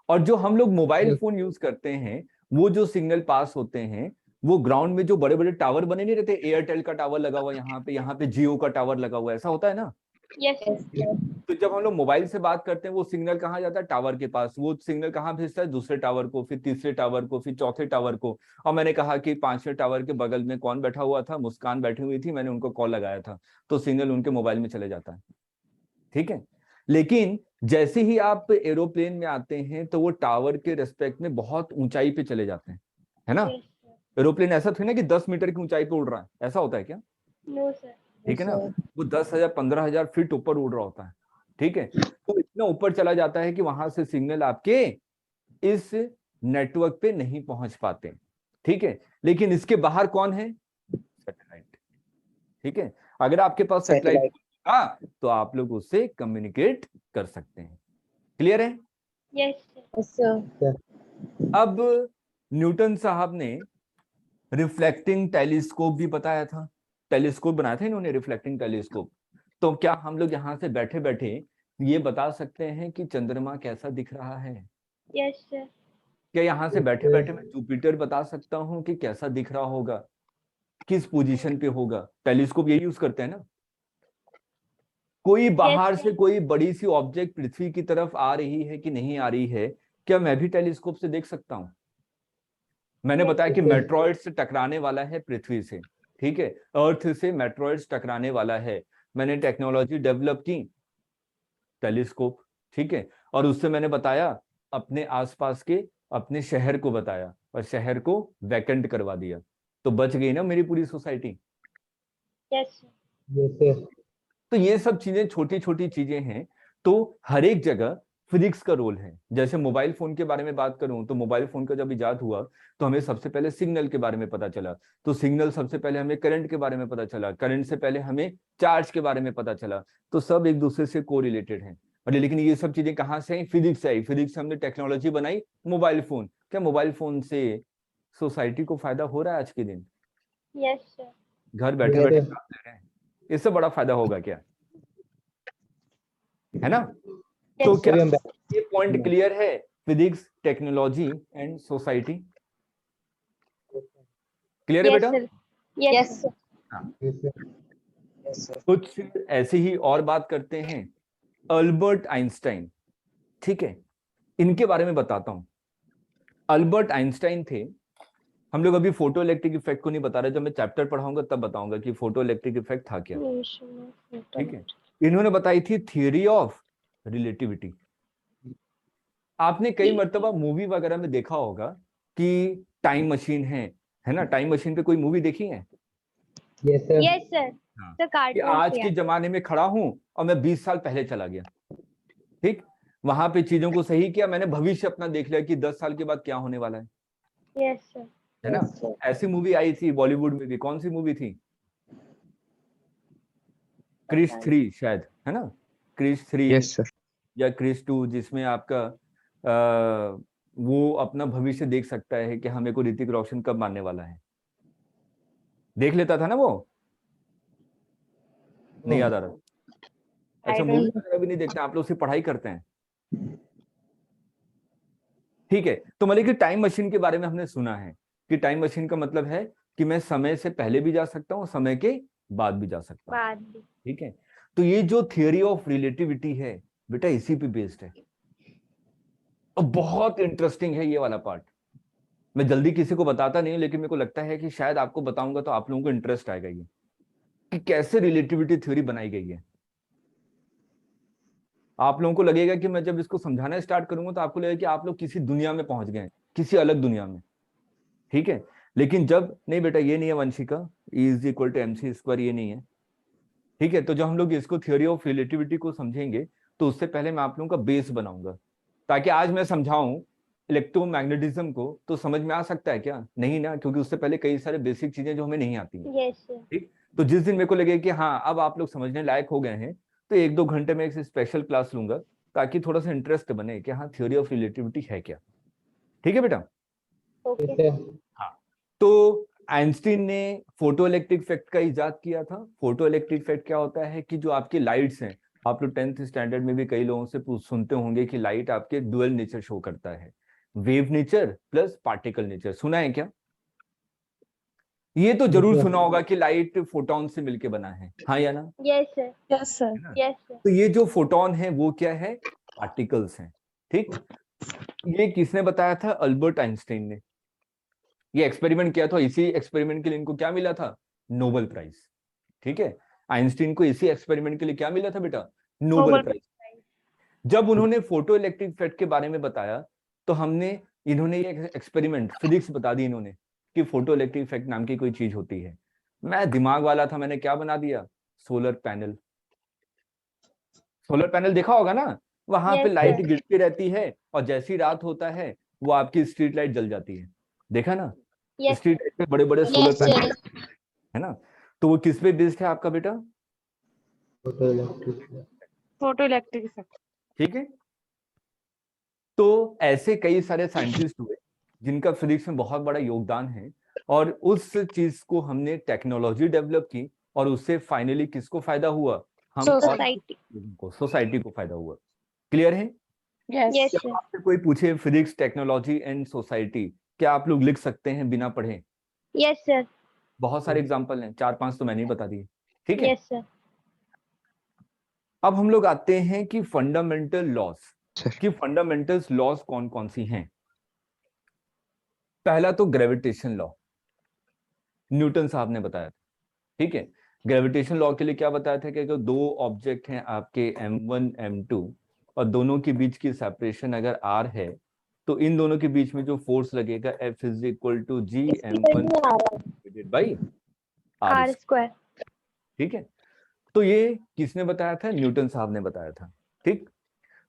और जो हम लोग मोबाइल फोन यूज करते हैं, वो जो सिग्नल पास होते हैं, वो ग्राउंड में जो बड़े बड़े टावर बने नहीं रहते, एयरटेल का टावर लगा हुआ यहाँ पे जियो का टावर लगा हुआ, ऐसा होता है ना। Yes sir. तो जब हम लोग मोबाइल से बात करते हैं, वो सिग्नल कहाँ जाता है? टावर के पास। वो सिग्नल कहाँ भेजता है? दूसरे टावर को, फिर तीसरे टावर को, फिर चौथे टावर को। और मैंने कहा कि पांचवें टावर के बगल में कौन बैठा हुआ था? मुस्कान बैठी हुई थी, मैंने उनको कॉल लगाया था, तो सिग्नल उनके मोबाइल में चले जाता है, ठीक है। लेकिन जैसे ही आप एरोप्लेन में आते हैं तो वो टावर के रेस्पेक्ट में बहुत ऊंचाई पे चले जाते हैं, है ना। Yes sir. एरोप्लेन ऐसा थोड़ी ना कि 10 मीटर की ऊंचाई पे उड़ रहा है, ऐसा होता है क्या? No sir. ठीक है ना। वो 10,000 15,000 फीट ऊपर उड़ रहा होता है, ठीक है। तो इतना ऊपर चला जाता है कि वहां से सिग्नल आपके इस नेटवर्क पे नहीं पहुंच पाते, ठीक है। लेकिन इसके बाहर कौन है? सैटेलाइट, ठीक है। अगर आपके पास सैटेलाइट हाँ, तो आप लोग उससे कम्युनिकेट कर सकते हैं। क्लियर है? Yes sir. अब न्यूटन साहब ने रिफ्लेक्टिंग टेलीस्कोप भी बताया था, टेलीस्कोप बनाया था इन्होंने, रिफ्लेक्टिंग टेलीस्कोप। तो क्या हम लोग यहाँ से बैठे बैठे ये बता सकते हैं कि चंद्रमा कैसा दिख रहा है? Yes sir. क्या यहाँ से बैठे बैठे मैं जुपिटर बता सकता हूँ कि कैसा दिख रहा होगा, किस पोजीशन पे होगा? टेलीस्कोप ये यूज करते हैं ना। कोई बाहर से कोई बड़ी सी ऑब्जेक्ट पृथ्वी की तरफ आ रही है कि नहीं आ रही है, क्या मैं भी टेलीस्कोप से देख सकता हूं? मैंने बताया कि मेट्रॉइड से टकराने वाला है पृथ्वी से, ठीक है। अर्थ से मेट्रॉइड्स टकराने वाला है। मैंने टेक्नोलॉजी डेवलप की, टेलीस्कोप, ठीक है। और उससे मैंने बताया अपने आसपास के, अपने शहर को बताया, और शहर को वैकेंट करवा दिया, तो बच गई ना मेरी पूरी society. Yes sir. Yes, sir. तो ये सब चीजें छोटी छोटी चीजें हैं, तो हर एक जगह फिजिक्स का रोल है। जैसे मोबाइल फोन के बारे में बात करूं, तो मोबाइल फोन का जब इजाद हुआ तो हमें सबसे पहले सिग्नल के बारे में पता चला, तो सिग्नल सबसे पहले हमें करंट के बारे में पता चला, करंट से पहले हमें चार्ज के बारे में पता चला, तो सब एक दूसरे से कोरिलेटेड हैं। और लेकिन ये सब चीजें कहाँ से आई? फिजिक्स से आई। फिजिक्स से हमने टेक्नोलॉजी बनाई मोबाइल फोन। क्या मोबाइल फोन से सोसाइटी को फायदा हो रहा है आज के दिन? Yes sir. घर बैठे Yes, बैठे sir. काम ले रहे हैं, इससे बड़ा फायदा होगा क्या? है ना? तो क्या Sorry, I'm back. ये पॉइंट क्लियर है? Physics, technology and society clear है यस बेटा? Sir. Yes sir. Yes, sir. कुछ ऐसे ही और बात करते हैं। अल्बर्ट आइंस्टाइन, ठीक है, इनके बारे में बताता हूं। अल्बर्ट आइंस्टाइन थे। हम लोग अभी फोटो इलेक्ट्रिक इफेक्ट को नहीं बता रहे, जब मैं चैप्टर पढ़ाऊंगा तब बताऊंगा कि फोटो इलेक्ट्रिक इफेक्ट था क्या। ठीक है, इन्होंने बताई थी थियरी ऑफ रिलेटिविटी। आपने कई मर्तबा मूवी वगैरह में देखा होगा कि टाइम मशीन है ना? टाइम मशीन पे कोई मूवी देखी है? Yes, sir. Yes sir. हाँ। सर कि कार्टून आज के जमाने में खड़ा हूं और मैं 20 साल पहले चला गया, ठीक, वहां पे चीजों को सही किया मैंने, भविष्य अपना देख लिया कि 10 साल के बाद क्या होने वाला है यस सर। है ना? ऐसी मूवी आई थी बॉलीवुड में भी, कौन सी मूवी थी? क्रिश 3 शायद, है ना? Krrish 3 yes sir. या क्रिश 2, जिसमें आपका वो अपना भविष्य देख सकता है कि हमें को ऋतिक रोशन कब मारने वाला है, देख लेता था ना वो। नहीं याद आ रहा? अच्छा, I मूवी don't वगैरह भी नहीं देखते आप लोग, सिर्फ पढ़ाई करते हैं, ठीक है? तो मतलब कि टाइम मशीन के बारे में हमने सुना है कि टाइम मशीन का मतलब है कि मैं समय से पहले भी जा सकता हूँ, समय के बाद भी जा सकता हूँ, बाद भी। ठीक है? तो ये जो थियरी ऑफ रिलेटिविटी है बेटा, इसी पे बेस्ड है और बहुत इंटरेस्टिंग है ये वाला पार्ट। मैं जल्दी किसी को बताता नहीं, लेकिन मेरे को लगता है कि शायद आपको बताऊंगा तो आप लोगों को इंटरेस्ट आएगा ये कि कैसे रिलेटिविटी थ्योरी बनाई गई है। आप लोगों को लगेगा कि मैं जब इसको समझाना स्टार्ट करूंगा तो आपको लगेगा कि आप लोग किसी दुनिया में पहुंच गए, किसी अलग दुनिया में, ठीक है? लेकिन जब नहीं बेटा, ये नहीं है वंशिका, E = mc², ये नहीं है, ठीक है? तो जब हम लोग इसको थ्योरी ऑफ रिलेटिविटी को समझेंगे तो उससे पहले मैं आप लोगों का बेस बनाऊंगा, ताकि आज मैं समझाऊं इलेक्ट्रोमैग्नेटिज्म को तो समझ में आ सकता है क्या? नहीं ना, क्योंकि उससे पहले कई सारे बेसिक चीजें जो हमें नहीं आती हैं। Yes sir. ठीक, तो जिस दिन मेरे को लगे कि हाँ अब आप लोग समझने लायक हो गए हैं, तो 1-2 घंटे में एक स्पेशल क्लास लूंगा, ताकि थोड़ा सा इंटरेस्ट बने कि हाँ थ्योरी ऑफ रिलेटिविटी है क्या। ठीक है बेटा? ओके। Yes, sir. हाँ, तो आइंस्टीन ने फोटो इलेक्ट्रिक इफेक्ट का इजाद किया था। फोटो इलेक्ट्रिक इफेक्ट क्या होता है कि जो आपकी लाइट्स हैं, आप लोग 10th स्टैंडर्ड में भी कई लोगों से सुनते होंगे कि लाइट आपके डुअल नेचर शो करता है, wave nature plus particle nature. सुना है क्या? ये तो जरूर सुना होगा कि लाइट फोटोन से मिलके बना है, हाँ या ना? Yes sir. Yes sir. Yes sir. तो ये जो फोटोन है वो क्या है? पार्टिकल्स हैं, ठीक? ये किसने बताया था? अल्बर्ट आइंस्टाइन ने। ये एक्सपेरिमेंट किया था, इसी एक्सपेरिमेंट के लिए इनको क्या मिला था? Nobel prize. ठीक है, आइंस्टीन को इसी एक्सपेरिमेंट के लिए क्या मिला था बेटा? Nobel prize. जब उन्होंने फोटो इलेक्ट्रिक इफेक्ट के बारे में बताया तो इन्होंने ये एक्सपेरिमेंट फिजिक्स बता दी इन्होंने कि फोटो इलेक्ट्रिक इफेक्ट नाम की कोई चीज होती है। मैं दिमाग वाला था, मैंने क्या बना दिया? Solar panel. सोलर पैनल देखा होगा ना, वहां पे Yes, लाइट sir. गिरती रहती है और जैसी रात होता है वो आपकी स्ट्रीट लाइट जल जाती है, देखा ना? Yes. स्ट्रीट लाइट पे बड़े बड़े सोलर Yes, पैनल, sir. है ना? तो वो किस पे बेस्ड है आपका बेटा? Photo electric. Photo electric effect. ठीक है, तो ऐसे कई सारे साइंटिस्ट हुए जिनका फिजिक्स में बहुत बड़ा योगदान है, और उस चीज को हमने टेक्नोलॉजी डेवलप की और उससे फाइनली किसको फायदा हुआ? हम Society. को, सोसाइटी को फायदा हुआ। क्लियर है? यस Yes, क्या sir. आपसे कोई पूछे फिजिक्स, टेक्नोलॉजी एंड सोसाइटी, क्या आप लोग लिख सकते हैं बिना पढ़े? Yes, sir. बहुत सारे एग्जांपल हैं, 4-5 तो मैंने ही बता दिए, ठीक है? Yes, sir. अब हम लोग आते हैं कि फंडामेंटल लॉज, Sir. कि फंडामेंटल लॉज कौन कौन सी हैं। पहला तो ग्रेविटेशन लॉ, न्यूटन साहब ने बताया था, ठीक है? ग्रेविटेशन लॉ के लिए क्या बताया था कि अगर दो ऑब्जेक्ट हैं आपके m1 m2 और दोनों के बीच की सेपरेशन अगर r है, तो इन दोनों के बीच में जो फोर्स लगेगा F = G m1 divided by R r, square. ठीक है? तो ये किसने बताया था? न्यूटन साहब ने बताया था। ठीक,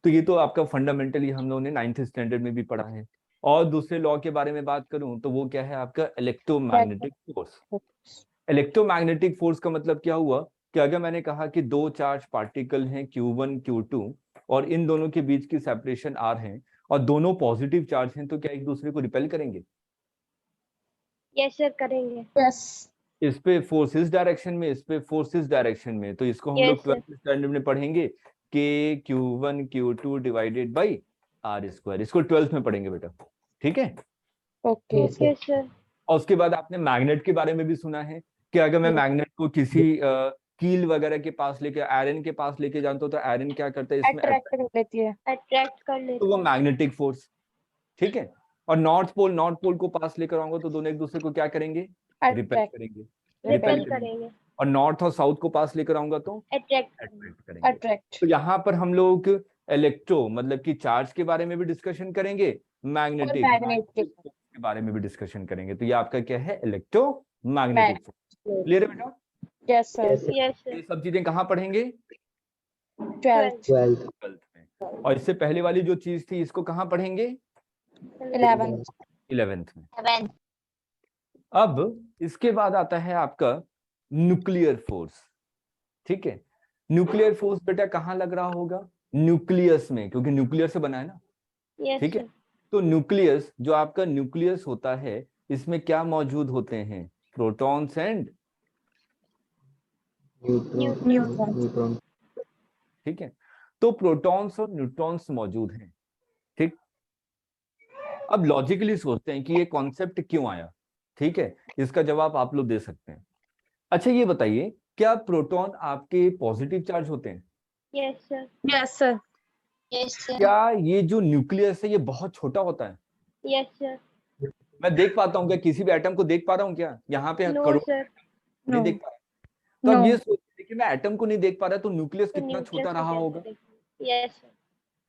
तो ये तो आपका फंडामेंटली हम लोगों ने 9th स्टैंडर्ड में भी पढ़ा है। और दूसरे लॉ के बारे में बात करूं तो वो क्या है आपका? Electromagnetic force. इलेक्ट्रोमैग्नेटिक फोर्स का मतलब क्या हुआ कि अगर मैंने कहा कि दो चार्ज पार्टिकल हैं Q1 Q2 और इन दोनों के बीच की सेपरेशन R है और दोनों पॉजिटिव चार्ज हैं, तो क्या एक दूसरे को रिपेल करेंगे? यस सर करेंगे। यस इस पे फोर्स इस डायरेक्शन में, इस पे फोर्स इस डायरेक्शन में, तो इसको हम Yes, लोग sir. 12th स्टैंडर्ड में पढ़ेंगे कि Q1 Q2 divided by R square. इसको 12th में पढ़ेंगे बेटा, ठीक है? Okay Yes, sir. Yes sir. और उसके बाद आपने मैग्नेट के बारे में भी सुना है कि अगर मैं मैग्नेट को किसी कील वगैरह के पास लेके, आयरन के पास लेके जानता हूं, तो आयरन क्या करता है? इसमें अट्रैक्ट कर लेती है। अट्रैक्ट कर तो लेते वो हैं। मैग्नेटिक फोर्स, ठीक है? और नॉर्थ पोल को पास लेकर आऊंगा तो दोनों एक दूसरे को क्या करेंगे? रिपेल अट्रैक्ट करेंगे। रिपेल करेंगे। करेंगे। और नॉर्थ और साउथ को पास लेकर आऊंगा तो अट्रैक्ट अट्रैक्ट करेंगे। अट्रैक्ट तो यहाँ पर हम लोग इलेक्ट्रो मतलब कि चार्ज के बारे में भी डिस्कशन करेंगे, और मैग्नेटिक मैग्नेटिक के बारे में भी डिस्कशन करेंगे। तो ये आपका क्या है? Electromagnetic force. क्लियर है बेटा? Yes sir Yes, sir. Yes sir. ये सब चीजें कहाँ पढ़ेंगे? 12th 12th. 12th में। और इससे पहले वाली जो चीज थी इसको कहाँ पढ़ेंगे? 11th 11th में। 7. अब इसके बाद आता है आपका न्यूक्लियर फोर्स, ठीक है? न्यूक्लियर फोर्स बेटा कहाँ लग रहा होगा? न्यूक्लियस में, क्योंकि न्यूक्लियर से बना है ना, यस ठीक है? सर। तो न्यूक्लियस, जो आपका न्यूक्लियस होता है, इसमें क्या मौजूद होते हैं? Protons and Neutron. ठीक है? तो प्रोटॉन्स और न्यूट्रॉन्स मौजूद हैं, ठीक? अब लॉजिकली सोचते हैं कि ये कॉन्सेप्ट क्यों आया, ठीक है? इसका जवाब आप लोग दे सकते हैं। अच्छा ये बताइए, क्या प्रोटॉन आपके पॉजिटिव चार्ज होते हैं? Yes sir. Yes sir Yes, sir. क्या ये जो न्यूक्लियस है ये बहुत छोटा होता है? Yes sir. मैं देख पाता हूँ क्या? किसी भी एटम को देख पा रहा हूँ क्या? यहाँ पे नो करोड़ सर। नहीं नो देख पा रहा। तो अब नो ये सोचिए कि मैं एटम को नहीं देख पा रहा, तो न्यूक्लियस तो कितना छोटा न्यूक्लियस रहा होगा, यस सर।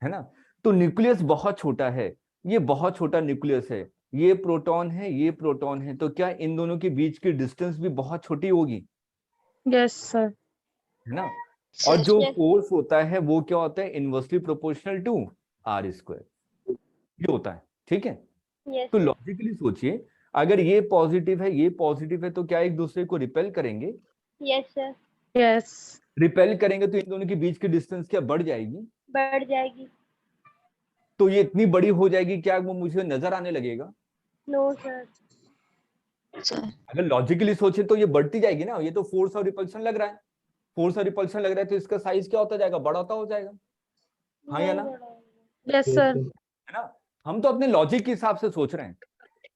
है ना? तो न्यूक्लियस बहुत छोटा है, ये बहुत छोटा न्यूक्लियस है, ये प्रोटॉन है, ये प्रोटॉन है, तो क्या इन दोनों के बीच की डिस्टेंस भी बहुत छोटी होगी, यस सर है ना? और Sir. जो Yes. फोर्स होता है वो क्या होता है? Inversely proportional to R square, ये होता है, ठीक है? यस तो सर। लॉजिकली सोचिए, अगर ये पॉजिटिव है, ये पॉजिटिव है, तो क्या एक दूसरे को रिपेल करेंगे? Yes sir. यस रिपेल करेंगे तो इन दोनों के बीच की डिस्टेंस क्या बढ़ जाएगी? बढ़ जाएगी। तो ये इतनी बड़ी हो जाएगी, क्या वो मुझे नजर आने लगेगा? No sir. Sir. अगर लॉजिकली सोचे तो ये बढ़ती जाएगी ना, ये तो फोर्स और रिपल्शन लग रहा है, फोर्स और रिपल्शन लग रहा है, तो इसका साइज क्या होता जाएगा? बड़ा होता हो जाएगा, हाँ या ना? Yes Yes, sir sir. है ना? हम तो अपने लॉजिक के हिसाब से सोच रहे हैं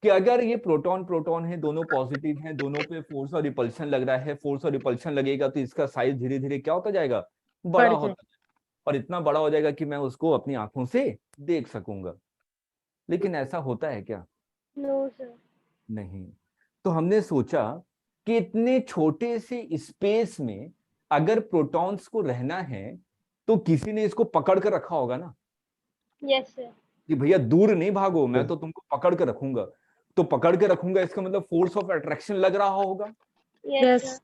कि अगर ये प्रोटॉन प्रोटॉन है, दोनों पॉजिटिव हैं, दोनों पे फोर्स और रिपल्शन लग रहा है, फोर्स और रिपल्शन लगेगा तो इसका साइज धीरे धीरे क्या होता जाएगा? बड़ा बढ़ होता जाएगा, और इतना बड़ा हो जाएगा कि मैं उसको अपनी आंखों से देख सकूंगा। लेकिन ऐसा होता है क्या? No sir. नहीं। तो हमने सोचा कि इतने छोटे से स्पेस में अगर प्रोटॉन्स को रहना है तो किसी ने इसको पकड़ कर रखा होगा ना, यस सर। कि भैया दूर नहीं भागो, मैं तो तुमको पकड़ के रखूंगा। तो पकड़ के रखूंगा इसका मतलब फोर्स ऑफ अट्रैक्शन लग रहा होगा। Yes yes sir.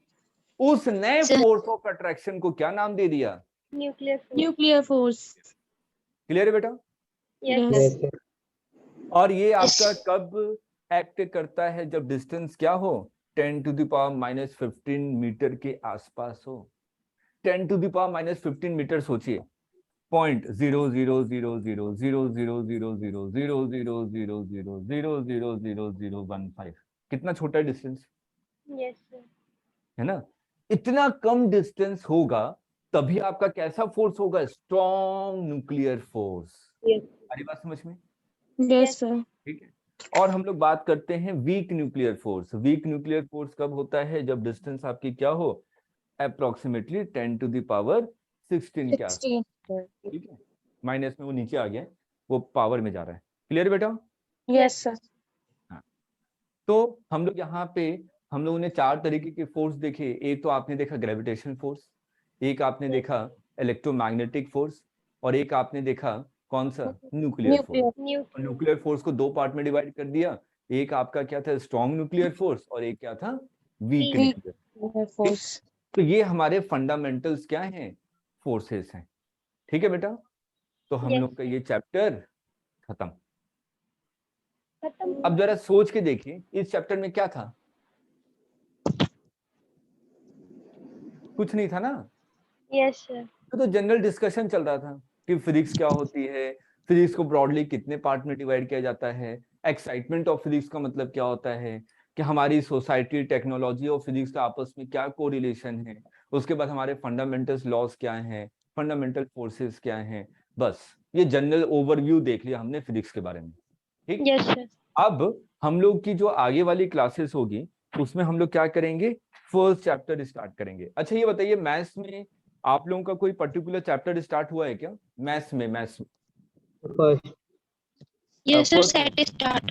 उस नए Sir. फोर्स ऑफ अट्रैक्शन को क्या नाम दे दिया? न्यूक्लियर न्यूक्लियर फोर्स क्लियर है बेटा? Yes Yes, sir. sir. और ये आपका कब एक्ट करता है? जब डिस्टेंस क्या हो? 10⁻⁻15 मीटर के आसपास हो। 10⁻⁻15 मीटर सोचिए, 0.0000000000000000015, कितना छोटा डिस्टेंस यस सर। है ना? इतना कम डिस्टेंस होगा तभी आपका कैसा फोर्स होगा? Strong nuclear force. हमारी बात समझ में? यस सर ठीक है। और हम लोग बात करते हैं weak nuclear force. Weak nuclear force कब होता है? जब डिस्टेंस आपकी क्या हो? अप्रोक्सीमेटली 10⁻16 के आसपास, 16 ठीक है? माइनस में वो नीचे आ गया, वो पावर में जा रहा है। क्लियर बेटा? यस सर हाँ। तो हम लोग यहाँ पे हम लोगों ने 4 तरीके के फोर्स देखे। एक तो आपने देखा ग्रेविटेशन फोर्स, एक आपने देखा इलेक्ट्रोमैग्नेटिक फोर्स, और एक आपने देखा कौन सा? Nuclear force. Nuclear nuclear force को 2 पार्ट में डिवाइड कर दिया, एक आपका क्या था? स्ट्रॉन्ग न्यूक्लियर फोर्स, और एक क्या था? Week Weak. न्यूक्लियर। फोर्स तो ये हमारे फंडामेंटल्स क्या हैं, फोर्सेस हैं। ठीक है बेटा, तो हम Yes. लोग का ये चैप्टर खत्म। खत्म। अब जरा सोच के देखिए इस चैप्टर में क्या था, कुछ नहीं था ना। Yes sir. तो जनरल डिस्कशन चल रहा था कि फिजिक्स क्या होती है, फिजिक्स को ब्रॉडली कितने पार्ट में डिवाइड किया जाता है, एक्साइटमेंट ऑफ फिजिक्स का मतलब क्या होता है, कि हमारी सोसाइटी, टेक्नोलॉजी और फिजिक्स का आपस में क्या कोरिलेशन है, उसके बाद हमारे फंडामेंटल लॉज क्या हैं, फंडामेंटल फोर्सेस क्या हैं। बस ये जनरल ओवरव्यू देख लिया हमने फिजिक्स के बारे में। ठीक, यस सर। अब हम लोग की जो आगे वाली क्लासेस होगी उसमें हम लोग क्या करेंगे, फर्स्ट चैप्टर स्टार्ट करेंगे। अच्छा ये बताइए, मैथ्स में आप लोगों का कोई पर्टिकुलर चैप्टर स्टार्ट हुआ है क्या मैथ्स में? First Yes, sir. First Set start.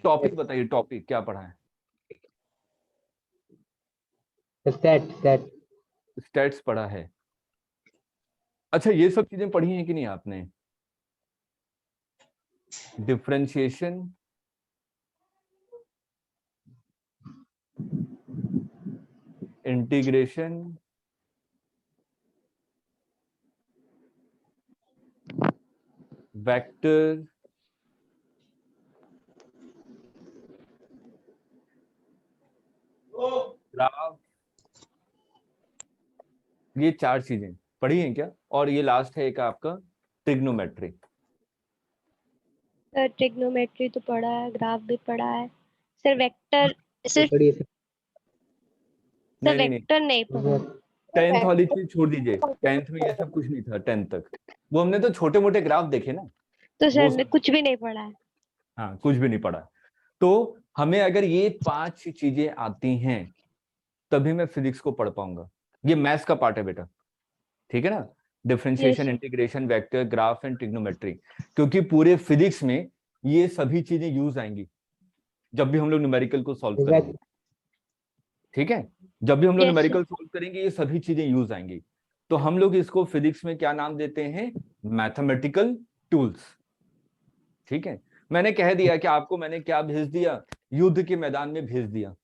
Topic बताइए, टॉपिक क्या पढ़ा है? सेट स्टैट्स पढ़ा है। अच्छा ये सब चीजें पढ़ी हैं कि नहीं आपने? डिफरेंशिएशन, इंटीग्रेशन, वेक्टर, ग्राफ, ये 4 चीजें पढ़ी हैं क्या? और ये लास्ट है एक आपका ट्रिग्नोमेट्री। सर ट्रिग्नोमेट्री तो पढ़ा है, ग्राफ भी पढ़ा है सर, वेक्टर Sir. पढ़िए सर, नहीं, वेक्टर नहीं पढ़ा। 10th वाली चीज छोड़ दीजिए, 10th में ये सब कुछ नहीं था। 10th तक वो हमने तो छोटे मोटे ग्राफ देखे ना, तो वो सर सब- ने कुछ भी नहीं पढ़ा है। हाँ कुछ भी नहीं पढ़ा। तो हमें अगर ये 5 चीजें आती हैं तभी मैं फिजिक्स को पढ़ पाऊंगा। ये मैथ्स का पार्ट है बेटा, ठीक है ना, differentiation, Yes. Integration, vector, graph and trigonometry. क्योंकि पूरे फिजिक्स में ये सभी चीजें यूज आएंगी जब भी हम लोग न्यूमेरिकल को सॉल्व करेंगे। ठीक है, जब भी हम लोग Yes, न्यूमेरिकल सॉल्व करेंगे ये सभी चीजें यूज आएंगी। तो हम लोग इसको फिजिक्स में क्या नाम देते हैं, मैथमेटिकल टूल्स। ठीक है, मैंने कह दिया कि आपको मैंने क्या भेज दिया, युद्ध के मैदान में भेज दिया।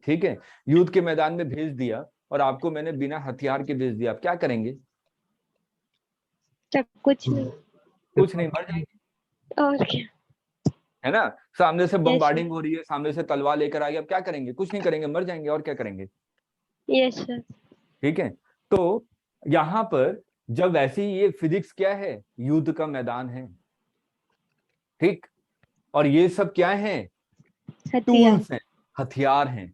ठीक है, युद्ध के मैदान में भेज दिया और आपको मैंने बिना हथियार के भेज दिया, आप क्या करेंगे? सर कुछ नहीं। कुछ नहीं, मर जाएंगे, और क्या? है ना। सामने से Yes, बमबार्डिंग हो रही है, सामने से तलवार लेकर आ गया, अब क्या करेंगे? कुछ नहीं करेंगे, मर जाएंगे, और क्या करेंगे? Yes sir. ठीक है, तो यहां पर जब वैसे ही ये फिजिक्स क्या है, युद्ध का मैदान है। ठीक, और ये सब क्या है, हथियार। टूल्स हैं, हथियार हैं।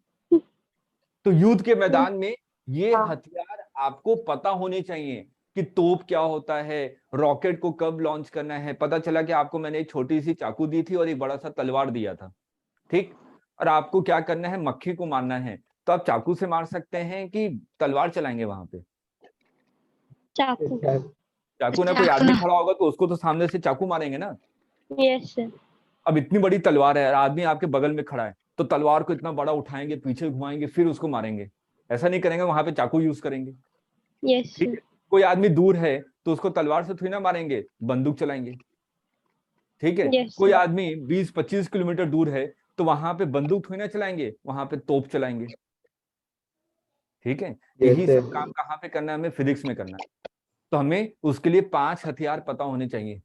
तो युद्ध के मैदान में ये हथियार आपको पता होने चाहिए कि तोप क्या होता है, रॉकेट को कब लॉन्च करना है। पता चला कि आपको मैंने एक छोटी सी चाकू दी थी और एक बड़ा सा तलवार दिया था, ठीक, और आपको क्या करना है, मक्खी को मारना है। तो आप चाकू से मार सकते हैं कि तलवार चलाएंगे वहां पे? चाकू। चाकू ना, कोई आदमी खड़ा होगा तो उसको तो सामने से चाकू मारेंगे ना। Yes sir. अब इतनी बड़ी तलवार है, आदमी आपके बगल में खड़ा है, तो तलवार को इतना बड़ा उठाएंगे, पीछे घुमाएंगे, फिर उसको मारेंगे? ऐसा नहीं करेंगे, वहां पे चाकू यूज करेंगे। यस ठीक सर। है, कोई आदमी दूर है तो उसको तलवार से थोड़ी ना मारेंगे, बंदूक चलाएंगे। ठीक है, Yes, कोई sir. आदमी 20-25 किलोमीटर दूर है तो वहां पे बंदूक थोड़ी ना चलाएंगे, वहां पे तोप चलाएंगे। ठीक है, यही सब काम कहाँ पे करना है, हमें फिजिक्स में करना है। तो हमें उसके लिए 5 हथियार पता होने चाहिए।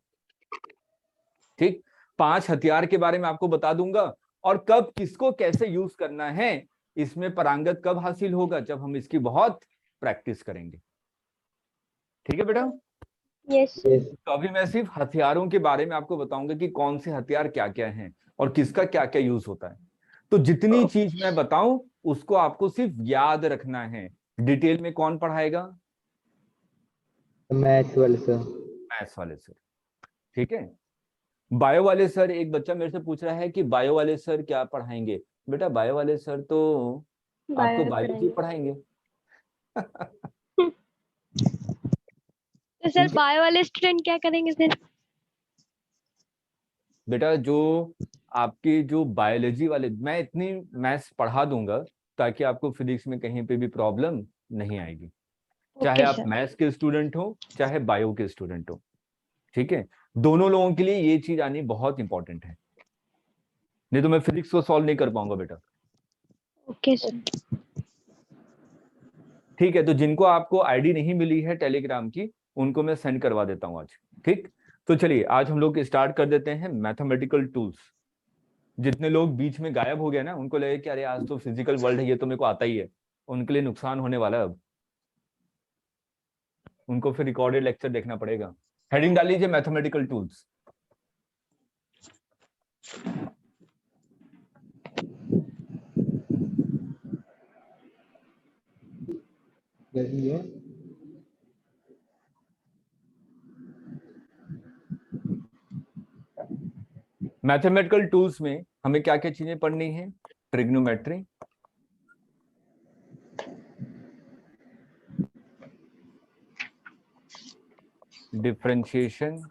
ठीक, 5 हथियार के बारे में आपको बता दूंगा, और कब किसको कैसे यूज करना है, इसमें पारंगत कब हासिल होगा, जब हम इसकी बहुत प्रैक्टिस करेंगे। ठीक है बेटा, Yes, sir. तो अभी मैं सिर्फ हथियारों के बारे में आपको बताऊंगा कि कौन से हथियार क्या क्या हैं और किसका क्या क्या यूज होता है। तो जितनी चीज मैं बताऊं उसको आपको सिर्फ याद रखना है। डिटेल में कौन पढ़ाएगा? मैथ्स वाले सर। मैथ्स वाले सर। ठीक है, बायो वाले सर, एक बच्चा मेरे से पूछ रहा है कि बायो वाले सर क्या पढ़ाएंगे। बेटा बायो वाले सर तो आपको बायोलॉजी पढ़ाएंगे। तो सर बायो वाले स्टूडेंट क्या करेंगे फिर? बेटा जो आपके जो बायोलॉजी वाले, मैं इतनी मैथ्स पढ़ा दूंगा ताकि आपको फिजिक्स में कहीं पे भी प्रॉब्लम नहीं आएगी, चाहे ओके आप सर। मैथ्स के स्टूडेंट हो चाहे बायो के स्टूडेंट हो। ठीक है, दोनों लोगों के लिए ये चीज आनी बहुत इंपॉर्टेंट है, नहीं तो मैं फिजिक्स को सॉल्व नहीं कर पाऊंगा बेटा। Okay sir. ठीक है, तो जिनको आपको आईडी नहीं मिली है टेलीग्राम की, उनको मैं सेंड करवा देता हूँ आज। ठीक, तो चलिए आज हम लोग स्टार्ट कर देते हैं मैथमेटिकल टूल्स। जितने लोग बीच में गायब हो गए ना, उनको लगे कि अरे आज तो फिजिकल वर्ल्ड है, ये तो मेरे को आता ही है, उनके लिए नुकसान होने वाला है। अब उनको फिर रिकॉर्डेड लेक्चर देखना पड़ेगा। हेडिंग डाल लीजिए मैथमेटिकल टूल्स। जल्दी है। मैथमेटिकल टूल्स में हमें क्या क्या चीजें पढ़नी है? Trigonometry, differentiation,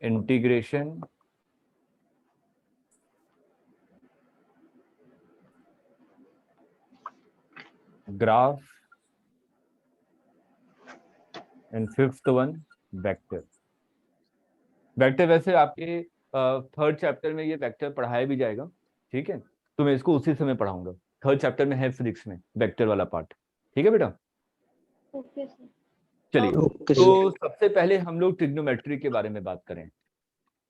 integration, graph, and fifth one vector. Vector वैसे आपके थर्ड चैप्टर में ये वेक्टर पढ़ाया भी जाएगा, ठीक है, तो मैं इसको उसी समय पढ़ाऊंगा। थर्ड चैप्टर में है फिजिक्स में वेक्टर वाला पार्ट, ठीक है बेटा। Okay sir. चलिए, ओके तो सबसे पहले हम लोग ट्रिग्नोमेट्री के बारे में बात करें।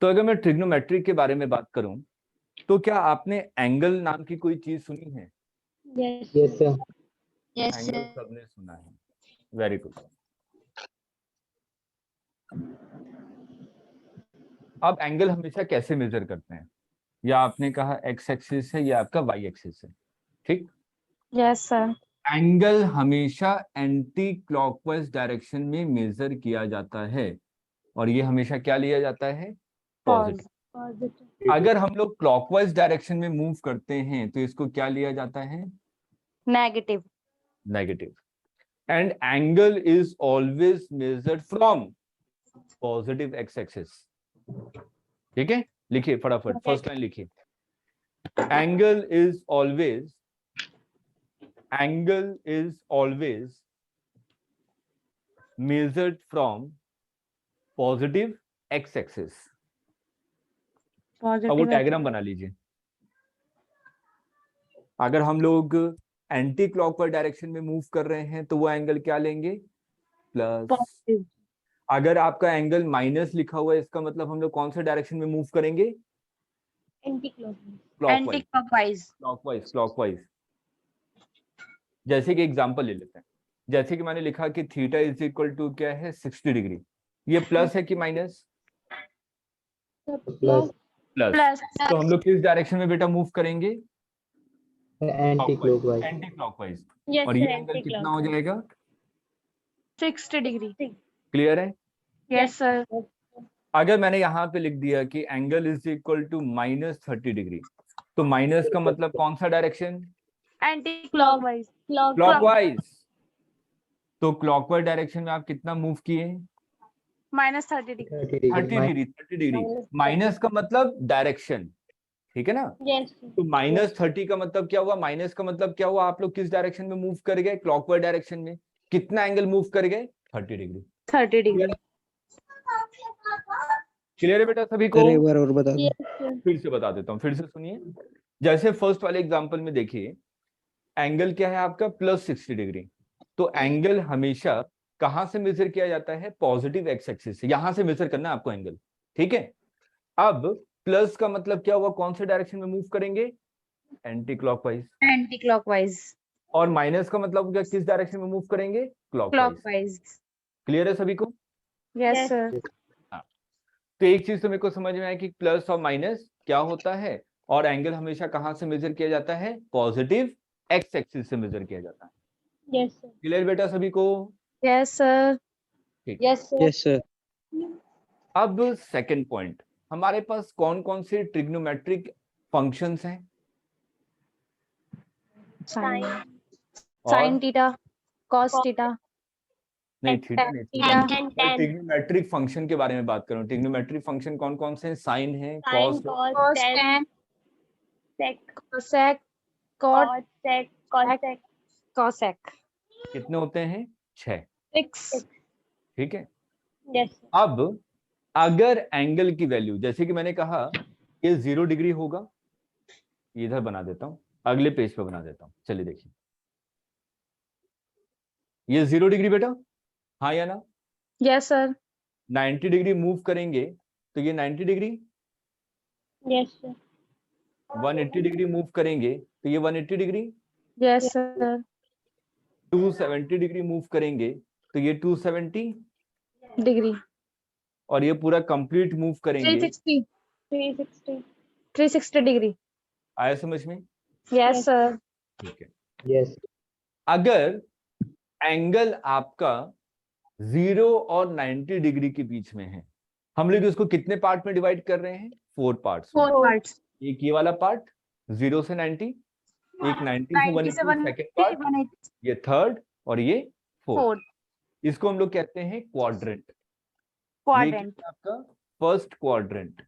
तो अगर मैं ट्रिग्नोमेट्री के बारे में बात करूं, तो क्या आपने एंगल नाम की कोई चीज सुनी है? Yes yes sir. Yes, angle sir. सबने सुना है, वेरी गुड। अब एंगल हमेशा कैसे मेजर करते हैं? या आपने कहा एक्स एक्सिस है या आपका वाई एक्सिस है, ठीक। Yes, sir. एंगल हमेशा एंटी क्लॉकवाइज डायरेक्शन में मेजर किया जाता है, और ये हमेशा क्या लिया जाता है? पॉजिटिव। पॉजिटिव। अगर हम लोग क्लॉकवाइज डायरेक्शन में मूव करते हैं तो इसको क्या लिया जाता है? Negative. Negative. And angle is always measured from positive x axis. ठीक है, लिखिए फटाफट, फर्स्ट लाइन लिखिए। Angle is always measured from positive x axis। अब वो Positive. डायग्राम बना लीजिए। अगर हम लोग एंटी क्लॉकवाइज डायरेक्शन में मूव कर रहे हैं तो वो एंगल क्या लेंगे? प्लस। Positive. अगर आपका एंगल माइनस लिखा हुआ है, इसका मतलब हम लोग कौन से डायरेक्शन में मूव करेंगे? Anti clockwise. Clockwise. Anti-clockwise. Clockwise. जैसे कि एग्जांपल ले लेते हैं, जैसे कि मैंने लिखा कि थीटा इज इक्वल टू क्या है? 60 डिग्री। ये प्लस है कि माइनस? प्लस। प्लस। Plus. तो हम लोग किस डायरेक्शन में बेटा मूव करेंगे? Anti clockwise. Anti clockwise. Yes और सर, ये एंगल कितना हो जाएगा? 60 degree. क्लियर है? Yes, sir. अगर मैंने यहाँ पे लिख दिया कि angle is equal to -30 degree, तो माइनस का मतलब कौन सा डायरेक्शन? Anti-clockwise. क्लॉकवाइज। तो क्लॉकवाइज डायरेक्शन में आप कितना मूव किए? -30 degree. 30 डिग्री। माइनस का मतलब डायरेक्शन, ठीक है ना? यस तो -30 का मतलब क्या हुआ? माइनस का मतलब क्या हुआ? आप लोग किस डायरेक्शन में मूव कर गए? क्लॉकवाइज डायरेक्शन में। कितना एंगल मूव कर गए? 30 डिग्री। 30 degree. क्लियर है बेटा सभी को? एक बार और बता दो। फिर से बता देता हूँ, फिर से सुनिए। जैसे फर्स्ट वाले एग्जांपल में देखिए, एंगल क्या है आपका? +60 डिग्री। तो एंगल हमेशा कहां से मेजर किया जाता है? पॉजिटिव एक्स एक्सिस से। यहां से मेजर करना है आपको एंगल, ठीक है। अब प्लस का मतलब क्या हुआ? कौन से डायरेक्शन में मूव करेंगे? Anti clockwise. Anti-clockwise. और माइनस का मतलब क्या? किस डायरेक्शन में मूव करेंगे? क्लॉकवाइज। Clockwise. क्लियर है सभी को? Yes, sir. तो एक चीज तो मेरे को समझ में आया कि प्लस और माइनस क्या होता है, और एंगल हमेशा कहां से मेजर किया जाता है? पॉजिटिव एक्स एक्सिस से मेजर किया जाता है। Yes sir. क्लियर बेटा सभी को? Yes, sir. Yes sir. Yes sir. अब सेकंड पॉइंट, हमारे पास कौन कौन से ट्रिग्नोमेट्रिक फंक्शंस हैं? Sin. और Sin theta. Cos theta. नहीं, थीटा नहीं, Theta. ट्रिग्नोमेट्रिक फंक्शन के बारे में बात कर रहा हूँ। ट्रिग्नोमेट्रिक फंक्शन कौन कौन से हैं? साइन है, sine, cos, cos, Cos, tan. Sec, Cosec. Cot. Sec, cosec, Cosec. कितने होते हैं? 6, 6. ठीक है। Yes sir. अब अगर एंगल की वैल्यू, जैसे कि मैंने कहा, ये 0 डिग्री होगा, ये इधर बना देता हूँ, अगले पेज पे बना देता हूँ। चलिए देखिए, ये 0 डिग्री बेटा, हाँ या ना? Yes, sir. 90 डिग्री मूव करेंगे तो ये 90 degree, Yes, sir. 180 degree move करेंगे तो ये 180 degree, Yes, sir. 270 degree move करेंगे तो ये 270, Degree. और ये पूरा कंप्लीट मूव करेंगे। 360. 360. 360 degree. आया समझ में? Yes, sir. ठीक है। Yes. अगर एंगल आपका 0 और 90 डिग्री के बीच में है, हम लोग इसको कितने पार्ट में डिवाइड कर रहे हैं? 4 पार्ट्स में। 4 parts. एक ये वाला पार्ट 0 से 90, एक 90 से 180 सेकंड पार्ट, 180. ये थर्ड, और ये फोर्थ। 4. इसको हम लोग कहते हैं क्वाड्रेंट। ये Quadrant. क्या है आपका? First quadrant.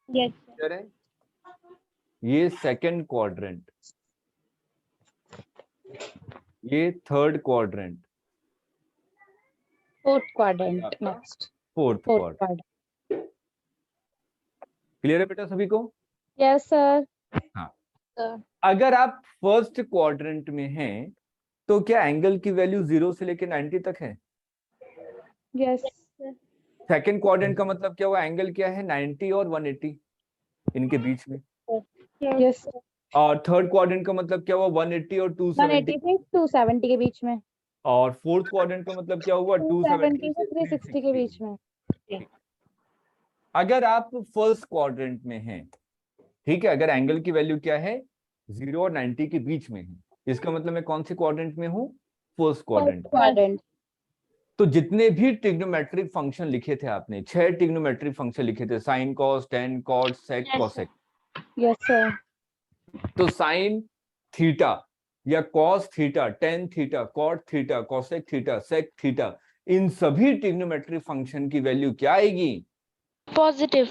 Yes, sir. है, ये सेकंड क्वाड्रेंट, ये थर्ड क्वाड्रेंट, 4th quadrant. आपका Next. Fourth 4th quadrant. quadrant. Clear है बेटा सभी को? Yes, sir. अगर आप फर्स्ट क्वाड्रेंट में हैं तो क्या एंगल की वैल्यू 0 से लेकर 90 तक है? Yes. सेकंड क्वाड्रेंट का मतलब क्या हुआ? एंगल क्या है? 90 और 180 इनके बीच में। Yes, sir. और थर्ड क्वाड्रेंट का मतलब क्या हुआ? 180 और 270। 180 से 270 के बीच में. और फोर्थ क्वाड्रेंट का मतलब क्या हुआ? 270 270 से 360 के बीच में. अगर आप फर्स्ट क्वाड्रेंट में हैं, ठीक है, अगर एंगल की वैल्यू क्या है? 0 और 90 के बीच में है, इसका मतलब मैं कौन से क्वाड्रेंट में हूँ? First quadrant. Quadrant. तो जितने भी ट्रिग्नोमेट्रिक फंक्शन लिखे थे आपने, 6 ट्रिग्नोमेट्रिक फंक्शन लिखे थे, sine, cos, tan, cot, sec, Yes, cosec. Yes, sir. तो साइन थीटा या cos theta, tan theta, cot theta, cosec theta, sec theta, इन सभी ट्रिग्नोमेट्रिक फंक्शन की वैल्यू क्या आएगी? Positive.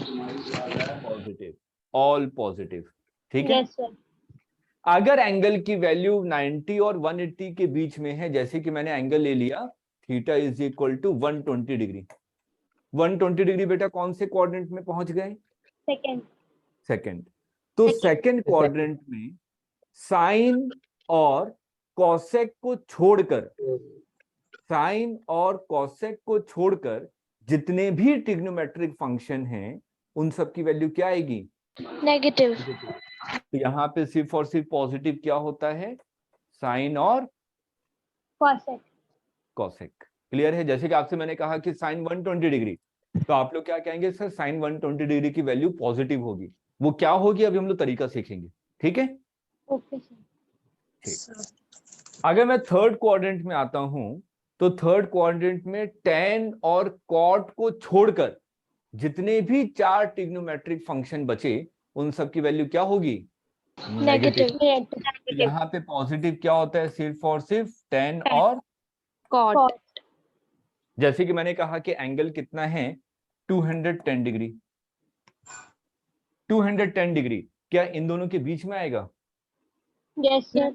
Positive, all positive. ठीक है। Yes, sir. अगर एंगल की वैल्यू 90 और 180 के बीच में है, जैसे कि मैंने एंगल ले लिया theta is equal to 120 degree. 120 degree बेटा कौन से क्वाड्रेंट में पहुंच गए? Second. सेकंड। तो सेकंड क्वाड्रेंट में साइन और कॉसेक को छोड़कर, साइन और कॉसेक को छोड़कर जितने भी ट्रिग्नोमेट्रिक फंक्शन हैं उन सब की वैल्यू क्या आएगी? Negative. तो यहाँ पे सिर्फ और सिर्फ पॉजिटिव क्या होता है? साइन और Cosec. कॉसेक। क्लियर है? जैसे कि आपसे मैंने कहा कि साइन 120 डिग्री, तो आप लोग क्या कहेंगे? सर साइन 120 डिग्री की वैल्यू पॉजिटिव होगी। वो क्या होगी अभी हम लोग तरीका सीखेंगे। ठीक है। Okay, sir. ठीक। अगर मैं थर्ड क्वाड्रेंट में आता हूं तो थर्ड क्वाड्रेंट में टेन और कॉट को छोड़कर जितने भी 4 ट्रिग्नोमेट्रिक फंक्शन बचे उन सब की वैल्यू क्या होगी? Negative. Negative. यहाँ पे पॉजिटिव क्या होता है? सिर्फ और सिर्फ टेन और, Cot. जैसे कि मैंने कहा कि एंगल कितना है? 210 डिग्री। 210 डिग्री क्या इन दोनों के बीच में आएगा? Yes, sir.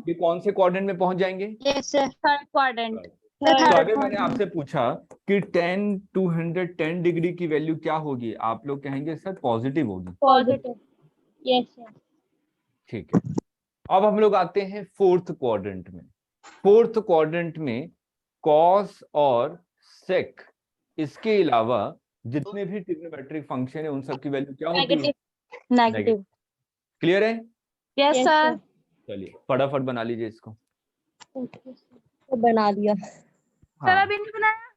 ये कौन से क्वाड्रेंट में पहुंच जाएंगे? Yes, sir. Third quadrant. तो अगर मैंने आपसे पूछा कि 210 डिग्री की वैल्यू क्या होगी, आप लोग कहेंगे सर पॉजिटिव होगी। Positive. Yes, sir. ठीक है। अब हम लोग आते हैं फोर्थ क्वाड्रेंट में। फोर्थ क्वाड्रेंट में कॉस और सेक, इसके अलावा जितने भी ट्रिग्नोमेट्रिक फंक्शन है उन सब की वैल्यू क्या होती है? Negative. क्लियर है? Yes, Yes, sir. sir. चलिए फटाफट बना लीजिए इसको। Okay, sir. तो बना दिया। Sir, हाँ अभी नहीं बनाया?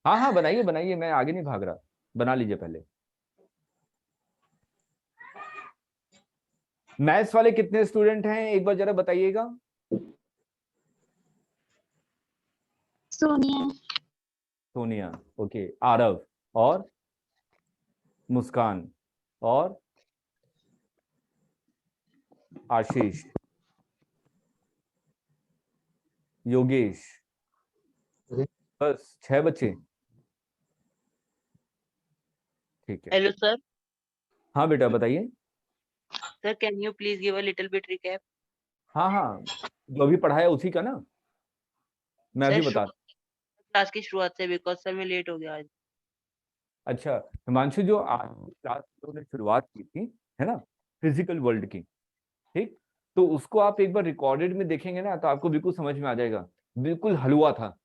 हाँ हाँ बनाइए बनाइए, मैं आगे नहीं भाग रहा, बना लीजिए पहले। मैथ्स वाले कितने स्टूडेंट हैं एक बार जरा बताइएगा। सोनिया। सोनिया, ओके। आरव और मुस्कान और आशीष, योगेश, बस 6 बच्चे। ठीक है। Hello, sir. हाँ बेटा बताइए। Sir, can you please give a little bit recap? हाँ हाँ, जो भी पढ़ाया उसी का ना, मैं Sir, अभी बता। क्लास की शुरुआत से बिकॉज सर मैं लेट हो गया आज। अच्छा हिमांशु, जो आज क्लास ने शुरुआत की थी है ना, फिजिकल वर्ल्ड की। ठीक, तो उसको आप एक बार रिकॉर्डेड में देखेंगे ना तो आपको बिल्कुल समझ में आ जाएगा, बिल्कुल हलवा था।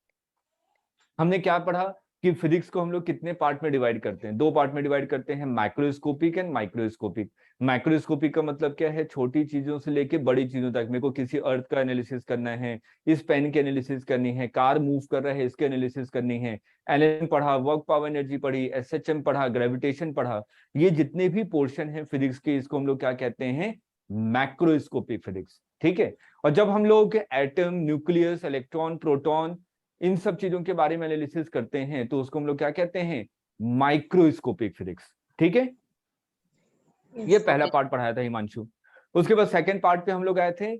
हमने क्या पढ़ा कि फिजिक्स को हम लोग कितने पार्ट में डिवाइड करते हैं, 2 पार्ट में डिवाइड करते हैं, माइक्रोस्कोपिक एंड माइक्रोस्कोपिक। माइक्रोस्कोपिक का मतलब क्या है, छोटी चीजों से लेके बड़ी चीजों तक। मेरे को किसी अर्थ का एनालिसिस करना है, इस पेन की एनालिसिस करनी है, कार मूव कर रहा है इसके एनालिसिस करनी है। एलएम पढ़ा, वर्क पावर एनर्जी पढ़ी, एसएचएम पढ़ा, ग्रेविटेशन पढ़ा। ये जितने भी पोर्शन है फिजिक्स के, इसको हम लोग क्या कहते हैं, मैक्रोस्कोपिक फिजिक्स। ठीक है, और जब हम लोग एटम, न्यूक्लियस, इलेक्ट्रॉन, प्रोटॉन, इन सब चीजों के बारे में एनालिसिस करते हैं तो उसको हम लोग क्या कहते हैं, माइक्रोस्कोपिक फिजिक्स। ठीक है, ये पहला पार्ट पढ़ाया था हिमांशु। उसके बाद सेकंड पार्ट पे हम लोग आए थे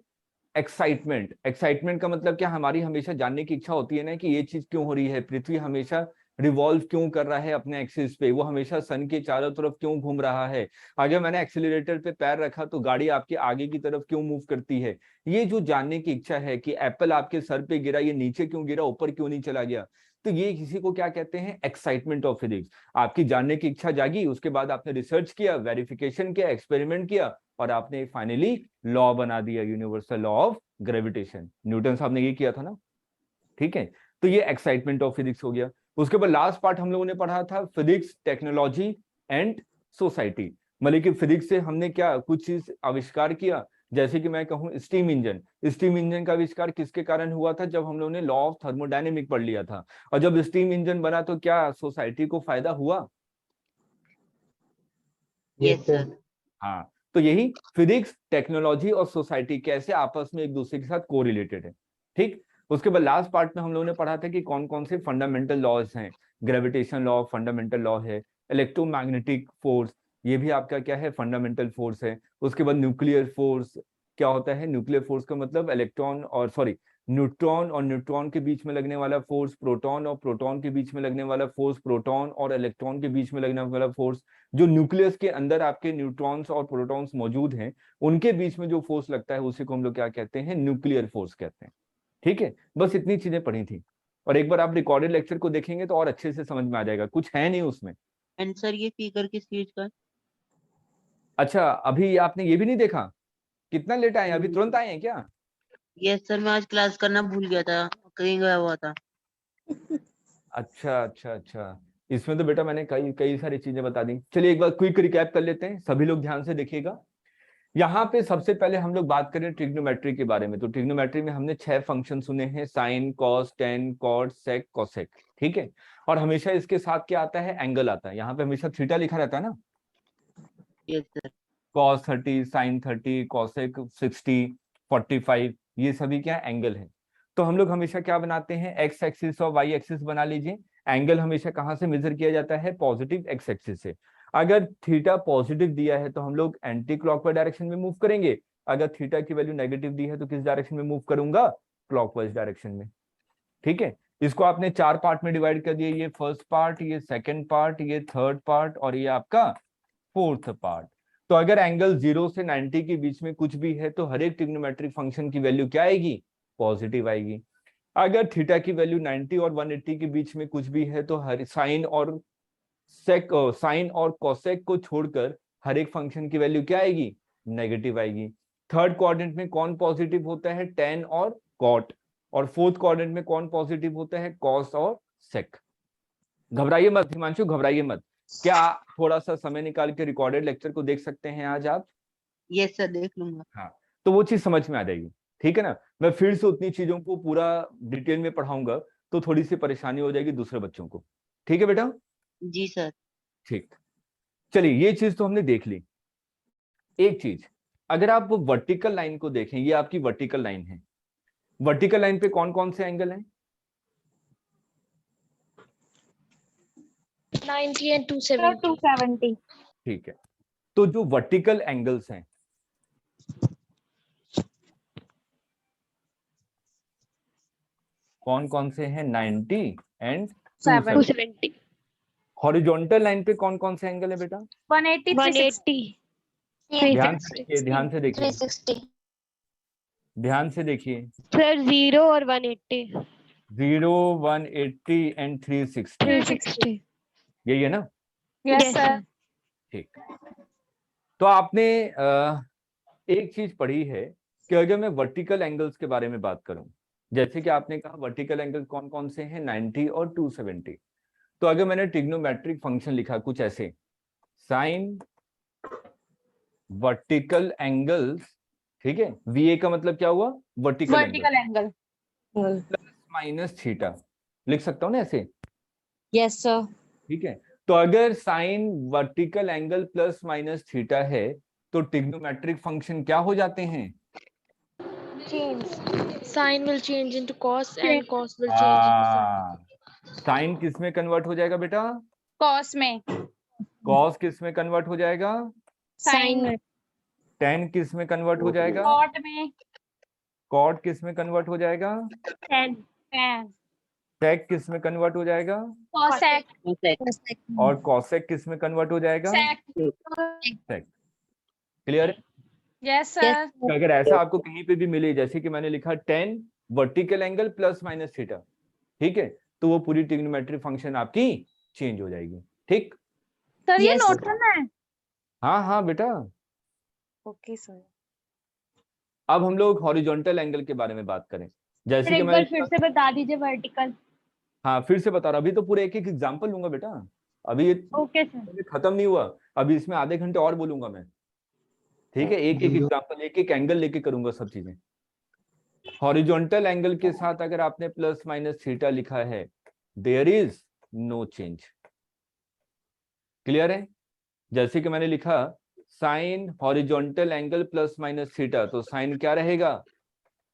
एक्साइटमेंट। एक्साइटमेंट का मतलब क्या, हमारी हमेशा जानने की इच्छा होती है ना कि ये चीज क्यों हो रही है, पृथ्वी हमेशा रिवॉल्व क्यों कर रहा है अपने एक्सिस पे, वो हमेशा सन के चारों तरफ क्यों घूम रहा है, अगर मैंने एक्सीलरेटर पे पैर रखा तो गाड़ी आपके आगे की तरफ क्यों मूव करती है। ये जो जानने की इच्छा है कि एप्पल आपके सर पे गिरा, ये नीचे क्यों गिरा, ऊपर क्यों नहीं चला गया, तो ये किसी को क्या कहते हैं, एक्साइटमेंट ऑफ फिजिक्स। आपकी जानने की इच्छा जागी, उसके बाद आपने रिसर्च किया, वेरिफिकेशन किया, एक्सपेरिमेंट किया, और आपने फाइनली लॉ बना दिया, universal law of gravitation. Newton साहब ने ये किया था ना। ठीक है, तो ये एक्साइटमेंट ऑफ फिजिक्स हो गया। उसके बाद लास्ट पार्ट हम लोगों ने पढ़ा था फिजिक्स, टेक्नोलॉजी एंड सोसाइटी। मतलब कि फिजिक्स से हमने क्या कुछ चीज आविष्कार किया, जैसे कि मैं कहूँ स्टीम इंजन। स्टीम इंजन का आविष्कार किसके कारण हुआ था, जब हम लोगों ने लॉ ऑफ थर्मोडायनेमिक पढ़ लिया था। और जब स्टीम इंजन बना तो क्या सोसाइटी को फायदा हुआ? Yes sir. हाँ, तो यही फिजिक्स, टेक्नोलॉजी और सोसाइटी कैसे आपस में एक दूसरे के साथ कोरिलेटेड है। ठीक, उसके बाद लास्ट पार्ट में हम लोगों ने पढ़ा था कि कौन कौन से फंडामेंटल लॉज हैं। ग्रेविटेशन लॉ फंडामेंटल लॉ है, इलेक्ट्रोमैग्नेटिक फोर्स ये भी आपका क्या है, फंडामेंटल फोर्स है। उसके बाद न्यूक्लियर फोर्स क्या होता है, न्यूक्लियर फोर्स का मतलब इलेक्ट्रॉन और न्यूट्रॉन और न्यूट्रॉन के बीच में लगने वाला फोर्स, प्रोटॉन और प्रोटॉन के बीच में लगने वाला फोर्स, प्रोटॉन और इलेक्ट्रॉन के बीच में लगने वाला फोर्स, जो न्यूक्लियस के अंदर आपके न्यूट्रॉन्स और प्रोटॉन्स मौजूद हैं उनके बीच में जो फोर्स लगता है उसी को हम लोग क्या कहते हैं, न्यूक्लियर फोर्स कहते हैं। ठीक है, बस इतनी चीजें पढ़ी थी, और एक बार आप रिकॉर्डेड लेक्चर को देखेंगे तो और अच्छे से समझ में आ जाएगा, कुछ है नहीं उसमें। एंड सर ये फिगर किस चीज का? अच्छा, अभी आपने ये भी नहीं देखा, कितना लेट आए, अभी तुरंत आए हैं क्या? यस सर, मैं आज क्लास करना भूल गया था, कहीं गया हुआ था। अच्छा अच्छा अच्छा, इसमें तो बेटा मैंने कई कई सारी चीजें बता दी। चलिए एक बार क्विक रिकैप कर लेते हैं, सभी लोग ध्यान से देखिएगा। यहाँ पे सबसे पहले हम लोग बात करें ट्रिग्नोमेट्री के बारे में। तो ट्रिग्नोमेट्री में हमने 6 फंक्शन सुने हैं, साइन, कॉस, टेन, कॉट, सेक, कोसेक। ठीक है, और हमेशा इसके साथ क्या आता है, एंगल आता है। यहाँ पे हमेशा थीटा लिखा रहता है ना, yes sir. Cos 30, sine 30, cosec 60, 45, ये सभी क्या एंगल है। तो हम लोग हमेशा क्या बनाते हैं, एक्स एक्सिस और वाई एक्सिस बना लीजिए। एंगल हमेशा कहाँ से मेजर किया जाता है, पॉजिटिव एक्स एक्सिस से। अगर थीटा पॉजिटिव दिया है तो हम लोग एंटी क्लॉकवाइज डायरेक्शन में मूव करेंगे, अगर थीटा की वैल्यू नेगेटिव दी है तो किस डायरेक्शन में मूव करूंगा, क्लॉकवाइज डायरेक्शन में। ठीक है, इसको आपने 4 पार्ट में डिवाइड कर दिया, ये फर्स्ट पार्ट, ये सेकंड पार्ट, ये थर्ड पार्ट और ये आपका फोर्थ पार्ट। तो अगर एंगल 0 से 90 के बीच में कुछ भी है तो हर एक ट्रिग्नोमेट्रिक फंक्शन की वैल्यू क्या आएगी, पॉजिटिव आएगी। अगर थीटा की वैल्यू 90 और 180 के बीच में कुछ भी है तो हर साइन और कोसेक को छोड़कर हर एक फंक्शन की वैल्यू क्या आएगी, नेगेटिव आएगी। थर्ड क्वाड्रेंट में कौन पॉजिटिव होता है, टेन और कॉट, और फोर्थ क्वाड्रेंट में कौन पॉजिटिव होता है, कॉस और सेक। घबराइए मत हिमांशु, घबराइए मत। क्या थोड़ा सा समय निकाल के रिकॉर्डेड लेक्चर को देख सकते हैं आज आप? यस सर, देख लूंगा। हाँ, तो वो चीज समझ में आ जाएगी। ठीक है ना, मैं फिर से उतनी चीजों को पूरा डिटेल में पढ़ाऊंगा तो थोड़ी सी परेशानी हो जाएगी दूसरे बच्चों को। ठीक है बेटा? जी सर। ठीक, चलिए ये चीज तो हमने देख ली। एक चीज, अगर आप वर्टिकल लाइन को देखें, ये आपकी वर्टिकल लाइन है। वर्टिकल लाइन पे कौन कौन से एंगल हैं? 90 and 270. 270. ठीक है, तो जो वर्टिकल एंगल्स हैं कौन कौन से हैं, 90 एंड 270। हॉरिजॉन्टल लाइन पे कौन कौन से एंगल है बेटा? 180, 360. 180. ध्यान से देखिए, ध्यान से देखिए, 360. ध्यान से देखिए। सर 0 और 180. 0, 180 एंड 360, 360. यही है ना? Yes sir. ठीक, तो आपने एक चीज पढ़ी है कि अगर मैं वर्टिकल एंगल्स के बारे में बात करूं, जैसे कि आपने कहा वर्टिकल एंगल कौन कौन से हैं, 90 और 270। तो अगर मैंने ट्रिग्नोमेट्रिक फंक्शन लिखा कुछ ऐसे, साइन वर्टिकल एंगल्स, ठीक है, VA का मतलब क्या हुआ, vertical angle vertical angle. Minus theta, लिख सकता हूं ना ऐसे, Yes, sir. ठीक है। तो अगर sine vertical angle plus minus theta है तो ट्रिग्नोमेट्रिक फंक्शन क्या हो जाते हैं, Sine will change into cos and cos will change into sin. Sine किस में कन्वर्ट हो जाएगा बेटा, कॉस में, कॉस किस में कन्वर्ट हो जाएगा, Sine में. टेन किस में कन्वर्ट हो जाएगा, कॉट में, कॉट किस में कन्वर्ट हो जाएगा, tan, सेक किस में कन्वर्ट हो जाएगा, cosec, और कॉसेक किस में कन्वर्ट हो जाएगा, sec. सेक। क्लियर है? Yes, sir. तो अगर ऐसा आपको कहीं पे भी मिले, जैसे कि मैंने लिखा 10 vertical angle plus minus theta, ठीक है, तो वो पूरी ट्रिग्नोमेट्रिक फंक्शन आपकी चेंज हो जाएगी, ठीक। सर ये Yes, नोट sir. करना है। हाँ हाँ बेटा। Okay sir. अब हम लोग हॉरिजॉन्टल एंगल के बारे में बात करें, जैसे कि एक मैंने बार फिर से बता दीजिए वर्टिकल। हाँ फिर से बता रहा हूँ, अभी तो पूरे एक एक एग्जांपल लूंगा बेटा, अभी ये ओके सर। खत्म नहीं हुआ, अभी इसमें आधे घंटे और बोलूंगा मैं, ठीक है, एक एक एग्जांपल, एक एक एंगल लेके करूंगा सब चीजें। हॉरिजॉन्टल एंगल के साथ अगर आपने प्लस माइनस थीटा लिखा है, there is no change. Clear है? जैसे कि मैंने लिखा sine horizontal angle plus minus theta, तो साइन क्या रहेगा,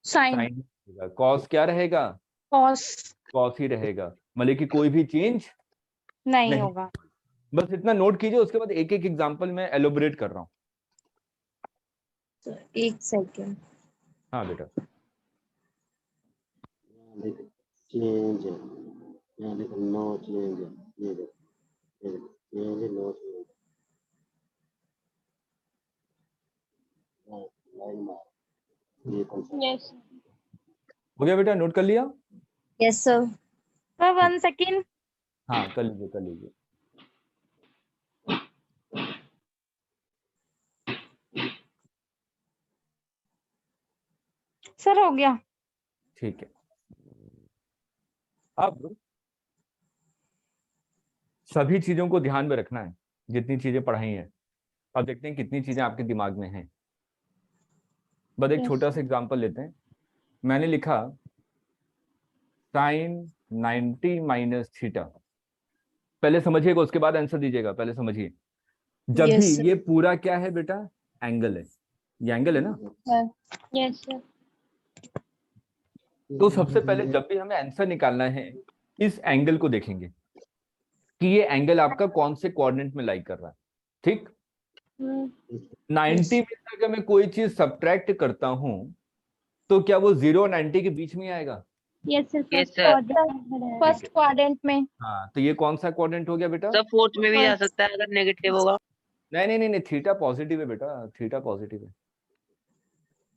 साइन, साइन। कॉस क्या रहेगा, कॉस कॉस ही रहेगा, मतलब कि कोई भी चेंज नहीं नहीं। होगा। बस इतना नोट कीजिए, उसके बाद एक एक एग्जांपल में एलोबरेट कर रहा हूँ। एक सेकंड। हाँ बेटा, चेंज है, यहाँ देखो नो चेंज है, ये देखो चेंज है, नो चेंज, लाइन मार, ये कौन सा, यस हो गया बेटा, नोट कर लिया? Yes, sir. Sir 1 second. हाँ कर लीजिए कर लीजिए। सर हो गया। ठीक है, अब सभी चीजों को ध्यान में रखना है, जितनी चीजें पढ़ाई हैं। अब देखते हैं कितनी चीजें आपके दिमाग में हैं। बस एक छोटा सा एग्जांपल लेते हैं। मैंने लिखा साइन 90 माइनस थीटा, पहले समझिएगा उसके बाद आंसर दीजिएगा, पहले समझिए। जब Yes, भी sir. ये पूरा क्या है बेटा, एंगल है, ये एंगल है ना, यस सर। तो सबसे पहले जब भी हमें आंसर निकालना है, इस एंगल को देखेंगे कि ये एंगल आपका कौन से कोऑर्डिनेट में लाई कर रहा है, ठीक। 90 में से अगर मैं कोई चीज सब्ट्रैक्ट करता हूं तो क्या वो 0 और 90 के बीच में आएगा, yes sir. Yes, sir. First quadrant में। हाँ, तो ये कौन सा कोऑर्डिनेट हो गया बेटा, सब फोर्थ में भी जा सकता है अगर नेगेटिव होगा। नहीं नहीं नहीं नहीं, थीटा पॉजिटिव है बेटा, थीटा पॉजिटिव है।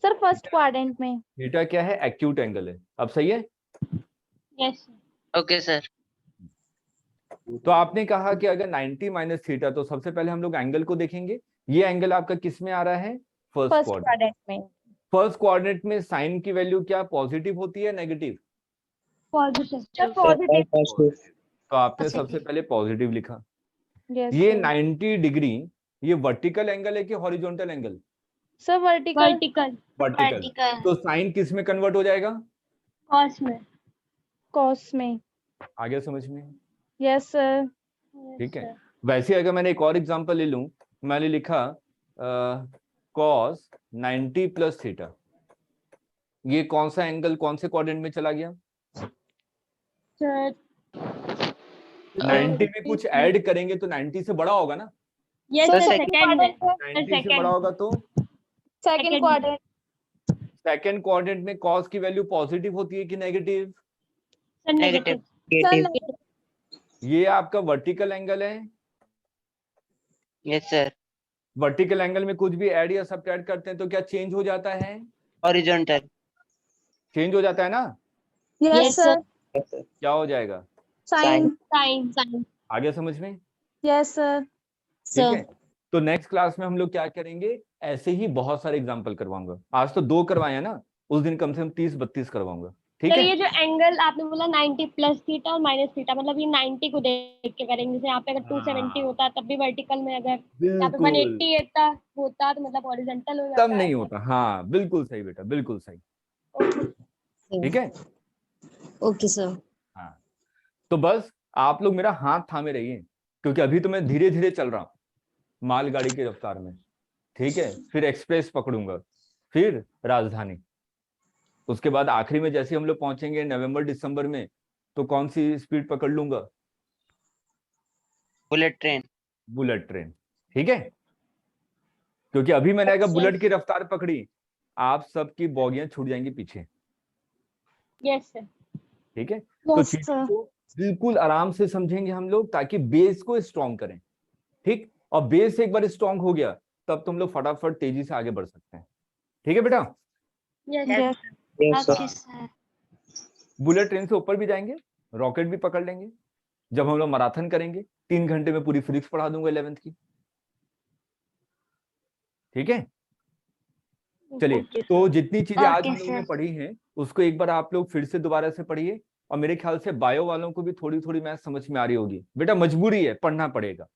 सर फर्स्ट क्वाड्रेंट में। थीटा क्या है, एक्यूट एंगल है। अब सही है? Yes sir. Okay sir. तो आपने कहा कि अगर 90 माइनस थीटा, तो सबसे पहले हम लोग एंगल को देखेंगे। ये एंगल आपका किस में आ रहा है, फर्स्ट फर्स्ट क्वाड्रेंट। क्वाड्रेंट में। फर्स्ट क्वाड्रेंट में साइन की वैल्यू क्या पॉजिटिव होती है नेगेटिव, पॉजिटिव। Sir positive. तो आपने सबसे पहले पॉजिटिव लिखा। यस ये सर। 90 डिग्री ये वर्टिकल एंगल है कि horizontal angle, sir vertical. Vertical. Vertical. तो साइन किस में कन्वर्ट हो जाएगा, कॉस में। कॉस में। आगे समझ में? Yes sir. ठीक है। वैसे अगर मैंने एक और एग्जांपल ले लूं, मैंने लिखा cos 90 प्लस थीटा, ये कौन सा एंगल कौन से कोऑर्डिनेट में चला गया, सर 90 में कुछ ऐड करेंगे तो 90 से बड़ा होगा ना, yes sir sir. Second second में। क्वाड्रेंट। 90 से बड़ा होगा तो सेकंड क्वाड्रेंट। सेकंड कोऑर्डिनेट में cos की वैल्यू पॉजिटिव होती है कि नेगेटिव, सर नेगेटिव। नेगेटिव। ये आपका वर्टिकल एंगल है। Yes sir. वर्टिकल एंगल में कुछ भी ऐड या सब्ट्रैक्ट करते हैं तो क्या चेंज हो जाता है, हॉरिजॉन्टल। चेंज हो जाता है ना, यस सर। क्या हो जाएगा, साइन। साइन। साइन। आगे समझ में? Yes sir. ठीक है। तो नेक्स्ट क्लास में हम लोग क्या करेंगे, ऐसे ही बहुत सारे एग्जाम्पल करवाऊंगा। आज तो 2 करवाए हैं ना, उस दिन कम से कम 30-32 करवाऊंगा, ठीक सर है। ये जो एंगल आपने बोला 90 प्लस थीटा और माइनस थीटा, मतलब ये 90 को देख के करेंगे। जैसे यहाँ पे अगर 270 हाँ, होता तब भी वर्टिकल में, अगर यहाँ पे बिल्कुल 180 होता तो मतलब हॉरिजॉन्टल हो तब जाता नहीं है। होता। हाँ बिल्कुल सही बेटा, बिल्कुल सही, ठीक है। Okay sir. हाँ तो बस आप लोग मेरा हाथ थामे रहिए, क्योंकि अभी तो मैं धीरे धीरे चल रहा हूँ मालगाड़ी की रफ्तार में, ठीक है। फिर एक्सप्रेस पकड़ूंगा, फिर राजधानी, उसके बाद आखिरी में जैसे हम लोग पहुंचेंगे नवंबर दिसंबर में, तो कौन सी स्पीड पकड़ लूंगा, बुलेट ट्रेन। बुलेट ट्रेन, ठीक है। क्योंकि अभी मैंने अगर बुलेट की रफ्तार पकड़ी, आप सबकी बॉगियां छूट जाएंगी पीछे, यस सर। ठीक है। तो Yes, चीजों sir. को बिल्कुल आराम से समझेंगे हम लोग, ताकि बेस को स्ट्रॉन्ग करें, ठीक। और बेस एक बार स्ट्रॉन्ग हो गया, तब तुम लोग फटाफट तेजी से आगे बढ़ सकते हैं, ठीक है बेटा। Yes. Okay sir. Bullet train से ऊपर भी जाएंगे, रॉकेट भी पकड़ लेंगे। जब हम लोग मैराथन करेंगे 3 घंटे में पूरी फिजिक्स पढ़ा दूंगा 11th की, ठीक है। चलिए, तो जितनी चीजें आज हम लोगों ने पढ़ी हैं उसको एक बार आप लोग फिर से दोबारा से पढ़िए। और मेरे ख्याल से बायो वालों को भी थोड़ी थोड़ी मैथ समझ में आ रही होगी। बेटा मजबूरी है, पढ़ना पड़ेगा,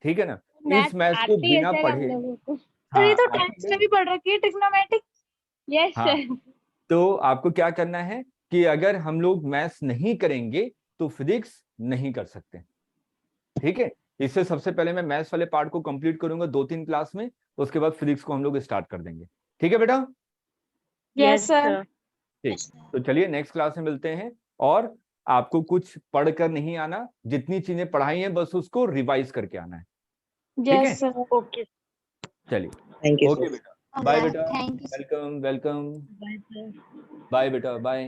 ठीक है ना। इस मैथ को आती है बिना सर हम पढ़े, लोगों को। सर ये तो हाँ 10th में भी पढ़ रखी है ट्रिग्नोमेट्रिक। यस हाँ, सर। तो आपको क्या करना है कि अगर हम लोग मैथ्स नहीं करेंगे तो फिजिक्स नहीं कर सकते, ठीक है। इससे सबसे पहले मैं मैथ्स वाले पार्ट को कंप्लीट करूंगा 2-3 क्लास में, उसके बाद फिजिक्स को हम लोग स्टार्ट कर देंगे, ठीक है बेटा। Yes, sir. ठीक, तो चलिए नेक्स्ट क्लास में मिलते हैं। और आपको कुछ पढ़कर नहीं आना, जितनी चीजें पढ़ाई हैं बस उसको रिवाइज करके आना है, ठीक है। Yes, sir. ओके चलिए, थैंक यू ओके बेटा, बाय बेटा, thank you. Welcome welcome, bye sir. Bye बेटा, बाय।